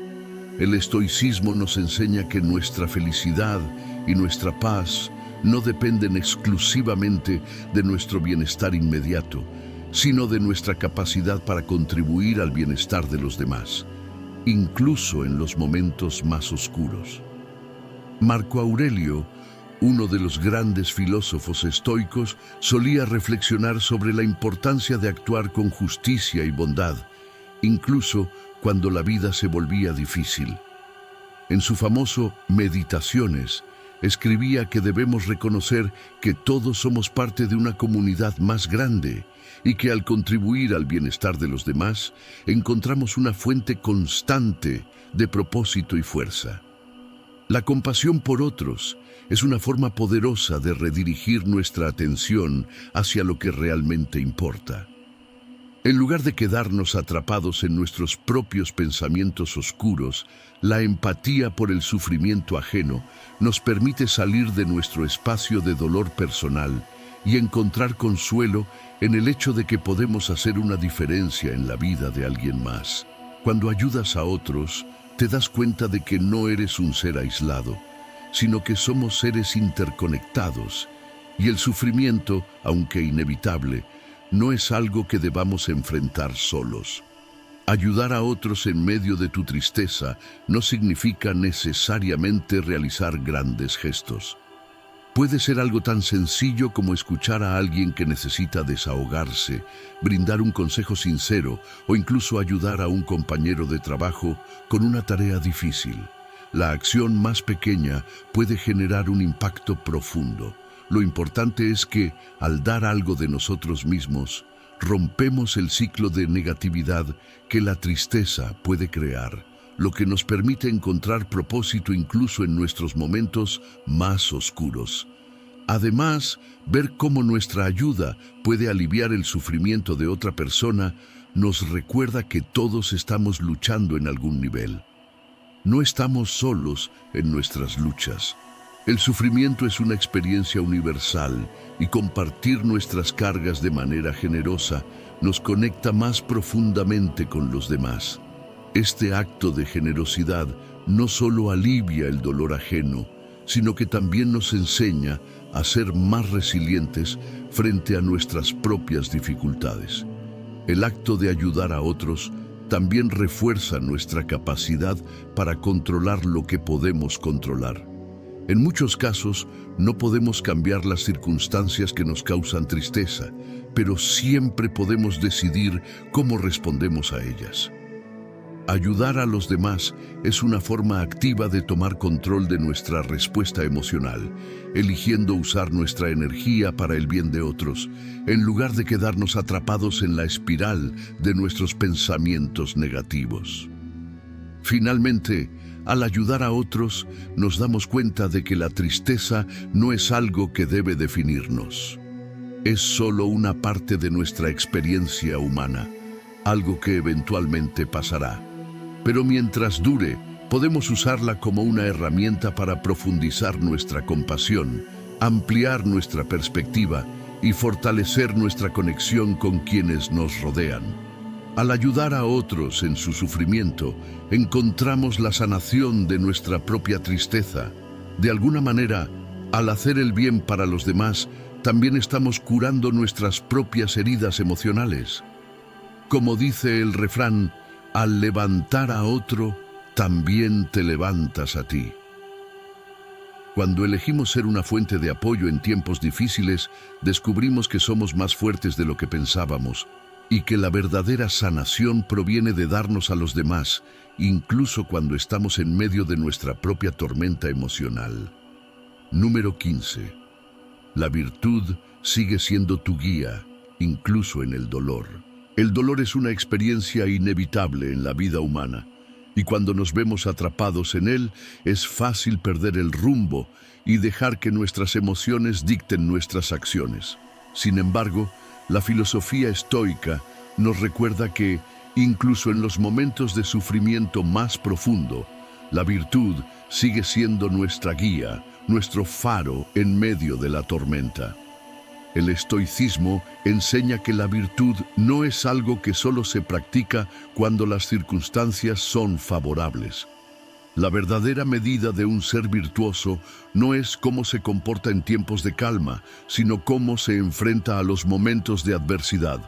El estoicismo nos enseña que nuestra felicidad y nuestra paz no dependen exclusivamente de nuestro bienestar inmediato, sino de nuestra capacidad para contribuir al bienestar de los demás, incluso en los momentos más oscuros. Marco Aurelio, uno de los grandes filósofos estoicos, solía reflexionar sobre la importancia de actuar con justicia y bondad, incluso cuando la vida se volvía difícil. En su famoso Meditaciones, escribía que debemos reconocer que todos somos parte de una comunidad más grande y que al contribuir al bienestar de los demás, encontramos una fuente constante de propósito y fuerza. La compasión por otros es una forma poderosa de redirigir nuestra atención hacia lo que realmente importa. En lugar de quedarnos atrapados en nuestros propios pensamientos oscuros, la empatía por el sufrimiento ajeno nos permite salir de nuestro espacio de dolor personal y encontrar consuelo en el hecho de que podemos hacer una diferencia en la vida de alguien más. Cuando ayudas a otros, te das cuenta de que no eres un ser aislado, sino que somos seres interconectados, y el sufrimiento, aunque inevitable, no es algo que debamos enfrentar solos. Ayudar a otros en medio de tu tristeza no significa necesariamente realizar grandes gestos. Puede ser algo tan sencillo como escuchar a alguien que necesita desahogarse, brindar un consejo sincero o incluso ayudar a un compañero de trabajo con una tarea difícil. La acción más pequeña puede generar un impacto profundo. Lo importante es que, al dar algo de nosotros mismos, rompemos el ciclo de negatividad que la tristeza puede crear, lo que nos permite encontrar propósito incluso en nuestros momentos más oscuros. Además, ver cómo nuestra ayuda puede aliviar el sufrimiento de otra persona nos recuerda que todos estamos luchando en algún nivel. No estamos solos en nuestras luchas. El sufrimiento es una experiencia universal y compartir nuestras cargas de manera generosa nos conecta más profundamente con los demás. Este acto de generosidad no solo alivia el dolor ajeno, sino que también nos enseña a ser más resilientes frente a nuestras propias dificultades. El acto de ayudar a otros también refuerza nuestra capacidad para controlar lo que podemos controlar. En muchos casos, no podemos cambiar las circunstancias que nos causan tristeza, pero siempre podemos decidir cómo respondemos a ellas. Ayudar a los demás es una forma activa de tomar control de nuestra respuesta emocional, eligiendo usar nuestra energía para el bien de otros, en lugar de quedarnos atrapados en la espiral de nuestros pensamientos negativos. Finalmente, al ayudar a otros, nos damos cuenta de que la tristeza no es algo que debe definirnos. Es solo una parte de nuestra experiencia humana, algo que eventualmente pasará. Pero mientras dure, podemos usarla como una herramienta para profundizar nuestra compasión, ampliar nuestra perspectiva y fortalecer nuestra conexión con quienes nos rodean. Al ayudar a otros en su sufrimiento, encontramos la sanación de nuestra propia tristeza De alguna manera, al hacer el bien para los demás, también estamos curando nuestras propias heridas emocionales. Como dice el refrán, al levantar a otro, también te levantas a ti. Cuando elegimos ser una fuente de apoyo en tiempos difíciles, descubrimos que somos más fuertes de lo que pensábamos y que la verdadera sanación proviene de darnos a los demás, incluso cuando estamos en medio de nuestra propia tormenta emocional. Número 15. La virtud sigue siendo tu guía, incluso en el dolor. El dolor es una experiencia inevitable en la vida humana, y cuando nos vemos atrapados en él, es fácil perder el rumbo y dejar que nuestras emociones dicten nuestras acciones. Sin embargo, la filosofía estoica nos recuerda que, incluso en los momentos de sufrimiento más profundo, la virtud sigue siendo nuestra guía, nuestro faro en medio de la tormenta. El estoicismo enseña que la virtud no es algo que solo se practica cuando las circunstancias son favorables. La verdadera medida de un ser virtuoso no es cómo se comporta en tiempos de calma, sino cómo se enfrenta a los momentos de adversidad.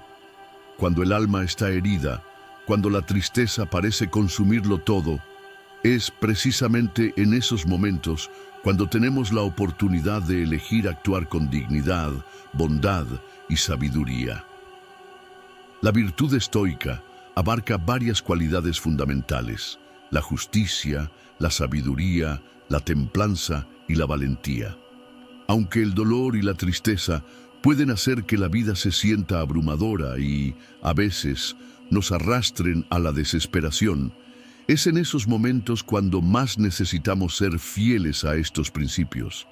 Cuando el alma está herida, cuando la tristeza parece consumirlo todo, es precisamente en esos momentos cuando tenemos la oportunidad de elegir actuar con dignidad, bondad y sabiduría. La virtud estoica abarca varias cualidades fundamentales: la justicia, la sabiduría, la templanza y la valentía. Aunque el dolor y la tristeza pueden hacer que la vida se sienta abrumadora y, a veces, nos arrastren a la desesperación, es en esos momentos cuando más necesitamos ser fieles a estos principios.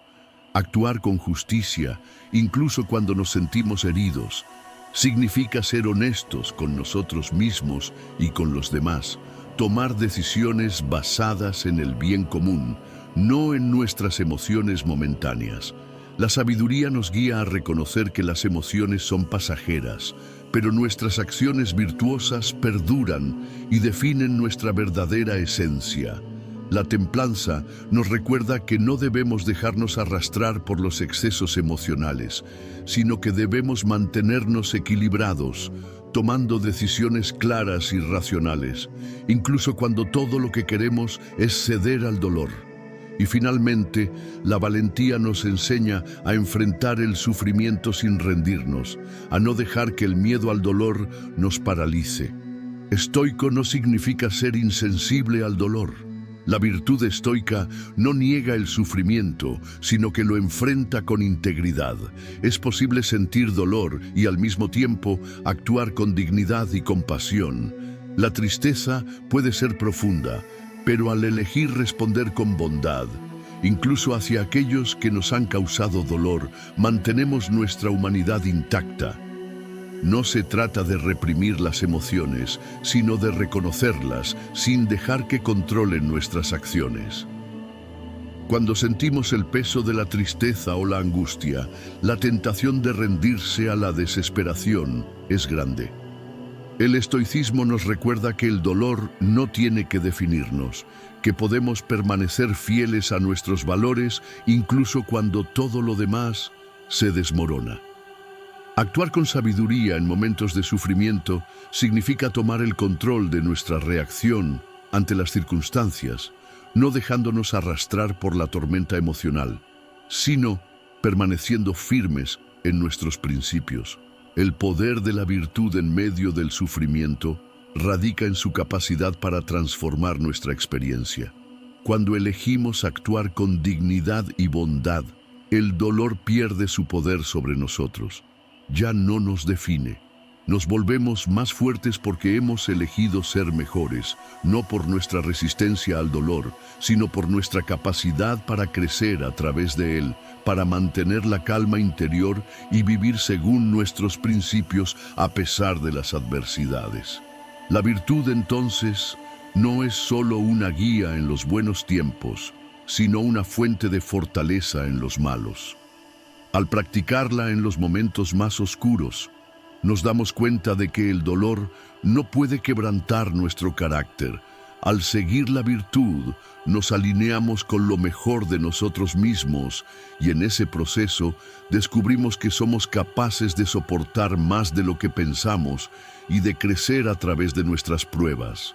Actuar con justicia, incluso cuando nos sentimos heridos, significa ser honestos con nosotros mismos y con los demás, tomar decisiones basadas en el bien común, no en nuestras emociones momentáneas. La sabiduría nos guía a reconocer que las emociones son pasajeras, pero nuestras acciones virtuosas perduran y definen nuestra verdadera esencia. La templanza nos recuerda que no debemos dejarnos arrastrar por los excesos emocionales, sino que debemos mantenernos equilibrados, tomando decisiones claras y racionales, incluso cuando todo lo que queremos es ceder al dolor. Y finalmente, la valentía nos enseña a enfrentar el sufrimiento sin rendirnos, a no dejar que el miedo al dolor nos paralice. Estoico no significa ser insensible al dolor. La virtud estoica no niega el sufrimiento, sino que lo enfrenta con integridad. Es posible sentir dolor y al mismo tiempo actuar con dignidad y compasión. La tristeza puede ser profunda, pero al elegir responder con bondad, incluso hacia aquellos que nos han causado dolor, mantenemos nuestra humanidad intacta. No se trata de reprimir las emociones, sino de reconocerlas sin dejar que controlen nuestras acciones. Cuando sentimos el peso de la tristeza o la angustia, la tentación de rendirse a la desesperación es grande. El estoicismo nos recuerda que el dolor no tiene que definirnos, que podemos permanecer fieles a nuestros valores incluso cuando todo lo demás se desmorona. Actuar con sabiduría en momentos de sufrimiento significa tomar el control de nuestra reacción ante las circunstancias, no dejándonos arrastrar por la tormenta emocional, sino permaneciendo firmes en nuestros principios. El poder de la virtud en medio del sufrimiento radica en su capacidad para transformar nuestra experiencia. Cuando elegimos actuar con dignidad y bondad, el dolor pierde su poder sobre nosotros. Ya no nos define. Nos volvemos más fuertes porque hemos elegido ser mejores, no por nuestra resistencia al dolor, sino por nuestra capacidad para crecer a través de él, para mantener la calma interior y vivir según nuestros principios a pesar de las adversidades. La virtud, entonces, no es solo una guía en los buenos tiempos, sino una fuente de fortaleza en los malos. Al practicarla en los momentos más oscuros, nos damos cuenta de que el dolor no puede quebrantar nuestro carácter, Al seguir la virtud, nos alineamos con lo mejor de nosotros mismos y en ese proceso descubrimos que somos capaces de soportar más de lo que pensamos y de crecer a través de nuestras pruebas.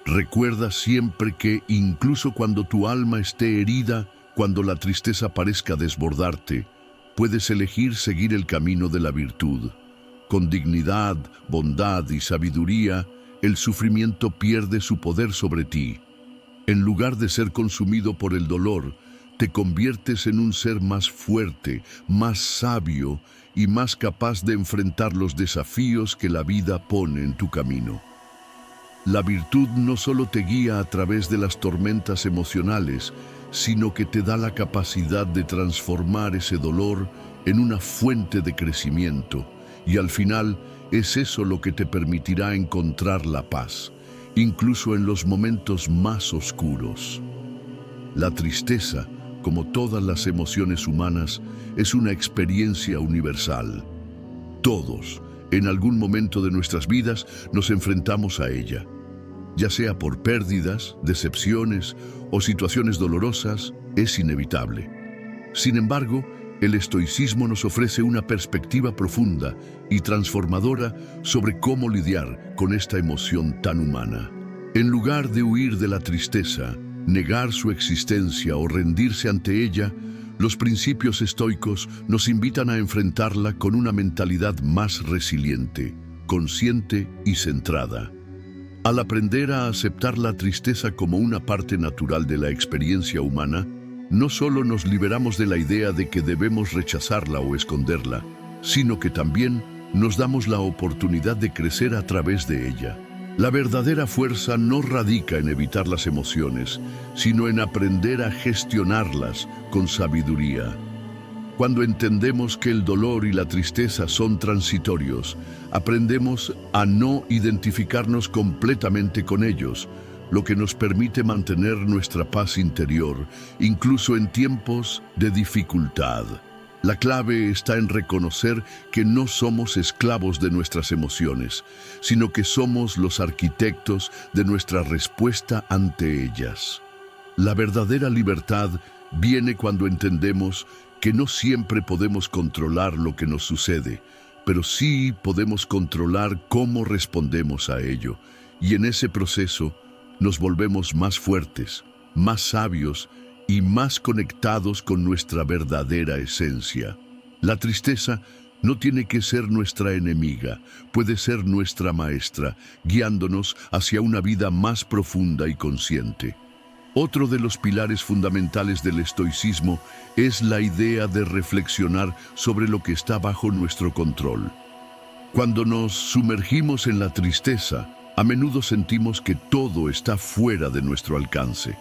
Recuerda siempre que incluso cuando tu alma esté herida, cuando la tristeza parezca desbordarte, puedes elegir seguir el camino de la virtud. Con dignidad, bondad y sabiduría, el sufrimiento pierde su poder sobre ti. En lugar de ser consumido por el dolor, te conviertes en un ser más fuerte, más sabio y más capaz de enfrentar los desafíos que la vida pone en tu camino. La virtud no solo te guía a través de las tormentas emocionales, sino que te da la capacidad de transformar ese dolor en una fuente de crecimiento, y al final es eso lo que te permitirá encontrar la paz, incluso en los momentos más oscuros. La tristeza, como todas las emociones humanas, es una experiencia universal. Todos, en algún momento de nuestras vidas, nos enfrentamos a ella. Ya sea por pérdidas, decepciones o situaciones dolorosas, es inevitable. Sin embargo, el estoicismo nos ofrece una perspectiva profunda y transformadora sobre cómo lidiar con esta emoción tan humana. En lugar de huir de la tristeza, negar su existencia o rendirse ante ella, los principios estoicos nos invitan a enfrentarla con una mentalidad más resiliente, consciente y centrada. Al aprender a aceptar la tristeza como una parte natural de la experiencia humana, no solo nos liberamos de la idea de que debemos rechazarla o esconderla, sino que también nos damos la oportunidad de crecer a través de ella. La verdadera fuerza no radica en evitar las emociones, sino en aprender a gestionarlas con sabiduría. Cuando entendemos que el dolor y la tristeza son transitorios, aprendemos a no identificarnos completamente con ellos, lo que nos permite mantener nuestra paz interior, incluso en tiempos de dificultad. La clave está en reconocer que no somos esclavos de nuestras emociones, sino que somos los arquitectos de nuestra respuesta ante ellas. La verdadera libertad viene cuando entendemos que no siempre podemos controlar lo que nos sucede, pero sí podemos controlar cómo respondemos a ello, y en ese proceso nos volvemos más fuertes, más sabios y más conectados con nuestra verdadera esencia. La tristeza no tiene que ser nuestra enemiga, puede ser nuestra maestra, guiándonos hacia una vida más profunda y consciente. Otro de los pilares fundamentales del estoicismo es la idea de reflexionar sobre lo que está bajo nuestro control. Cuando nos sumergimos en la tristeza, a menudo sentimos que todo está fuera de nuestro alcance.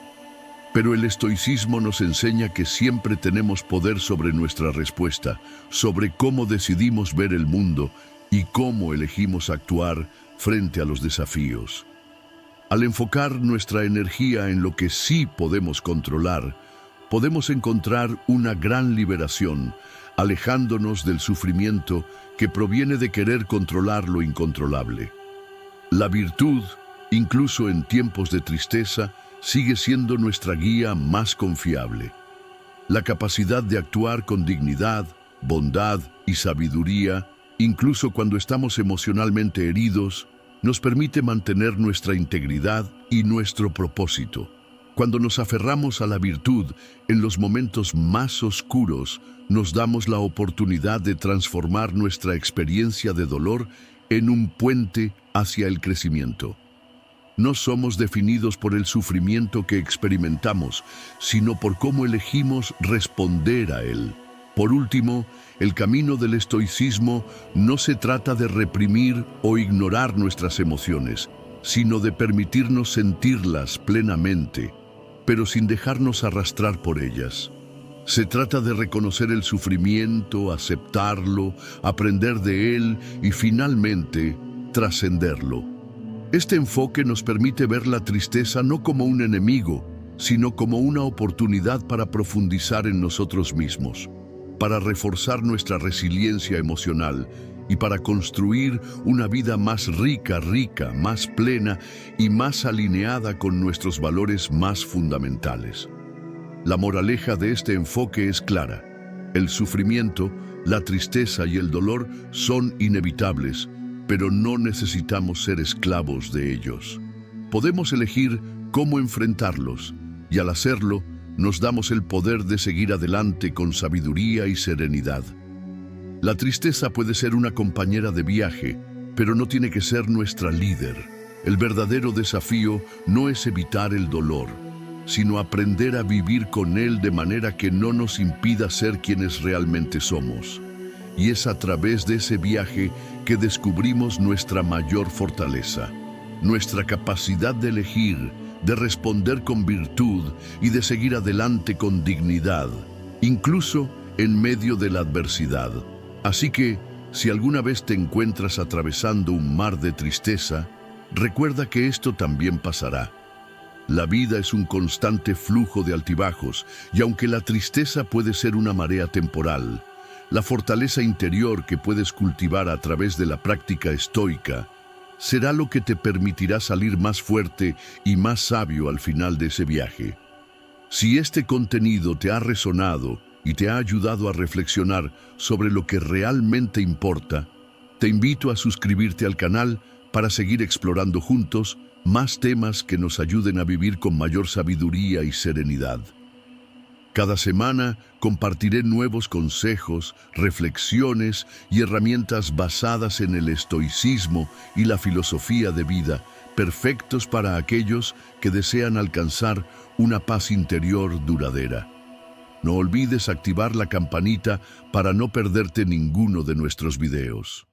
Pero el estoicismo nos enseña que siempre tenemos poder sobre nuestra respuesta, sobre cómo decidimos ver el mundo y cómo elegimos actuar frente a los desafíos. Al enfocar nuestra energía en lo que sí podemos controlar, podemos encontrar una gran liberación, alejándonos del sufrimiento que proviene de querer controlar lo incontrolable. La virtud, incluso en tiempos de tristeza, sigue siendo nuestra guía más confiable. La capacidad de actuar con dignidad, bondad y sabiduría, incluso cuando estamos emocionalmente heridos, nos permite mantener nuestra integridad y nuestro propósito. Cuando nos aferramos a la virtud en los momentos más oscuros, nos damos la oportunidad de transformar nuestra experiencia de dolor en un puente hacia el crecimiento. No somos definidos por el sufrimiento que experimentamos, sino por cómo elegimos responder a él. Por último, el camino del estoicismo no se trata de reprimir o ignorar nuestras emociones, sino de permitirnos sentirlas plenamente, pero sin dejarnos arrastrar por ellas. Se trata de reconocer el sufrimiento, aceptarlo, aprender de él y finalmente trascenderlo. Este enfoque nos permite ver la tristeza no como un enemigo, sino como una oportunidad para profundizar en nosotros mismos, para reforzar nuestra resiliencia emocional y para construir una vida más rica, más plena y más alineada con nuestros valores más fundamentales. La moraleja de este enfoque es clara. El sufrimiento, la tristeza y el dolor son inevitables, pero no necesitamos ser esclavos de ellos. Podemos elegir cómo enfrentarlos, y al hacerlo, nos damos el poder de seguir adelante con sabiduría y serenidad. La tristeza puede ser una compañera de viaje, pero no tiene que ser nuestra líder. El verdadero desafío no es evitar el dolor, sino aprender a vivir con él de manera que no nos impida ser quienes realmente somos. Y es a través de ese viaje que descubrimos nuestra mayor fortaleza, nuestra capacidad de elegir, de responder con virtud y de seguir adelante con dignidad, incluso en medio de la adversidad. Así que, si alguna vez te encuentras atravesando un mar de tristeza, recuerda que esto también pasará. La vida es un constante flujo de altibajos, y aunque la tristeza puede ser una marea temporal, la fortaleza interior que puedes cultivar a través de la práctica estoica será lo que te permitirá salir más fuerte y más sabio al final de ese viaje. Si este contenido te ha resonado y te ha ayudado a reflexionar sobre lo que realmente importa, te invito a suscribirte al canal para seguir explorando juntos más temas que nos ayuden a vivir con mayor sabiduría y serenidad. Cada semana compartiré nuevos consejos, reflexiones y herramientas basadas en el estoicismo y la filosofía de vida, perfectos para aquellos que desean alcanzar una paz interior duradera. No olvides activar la campanita para no perderte ninguno de nuestros videos.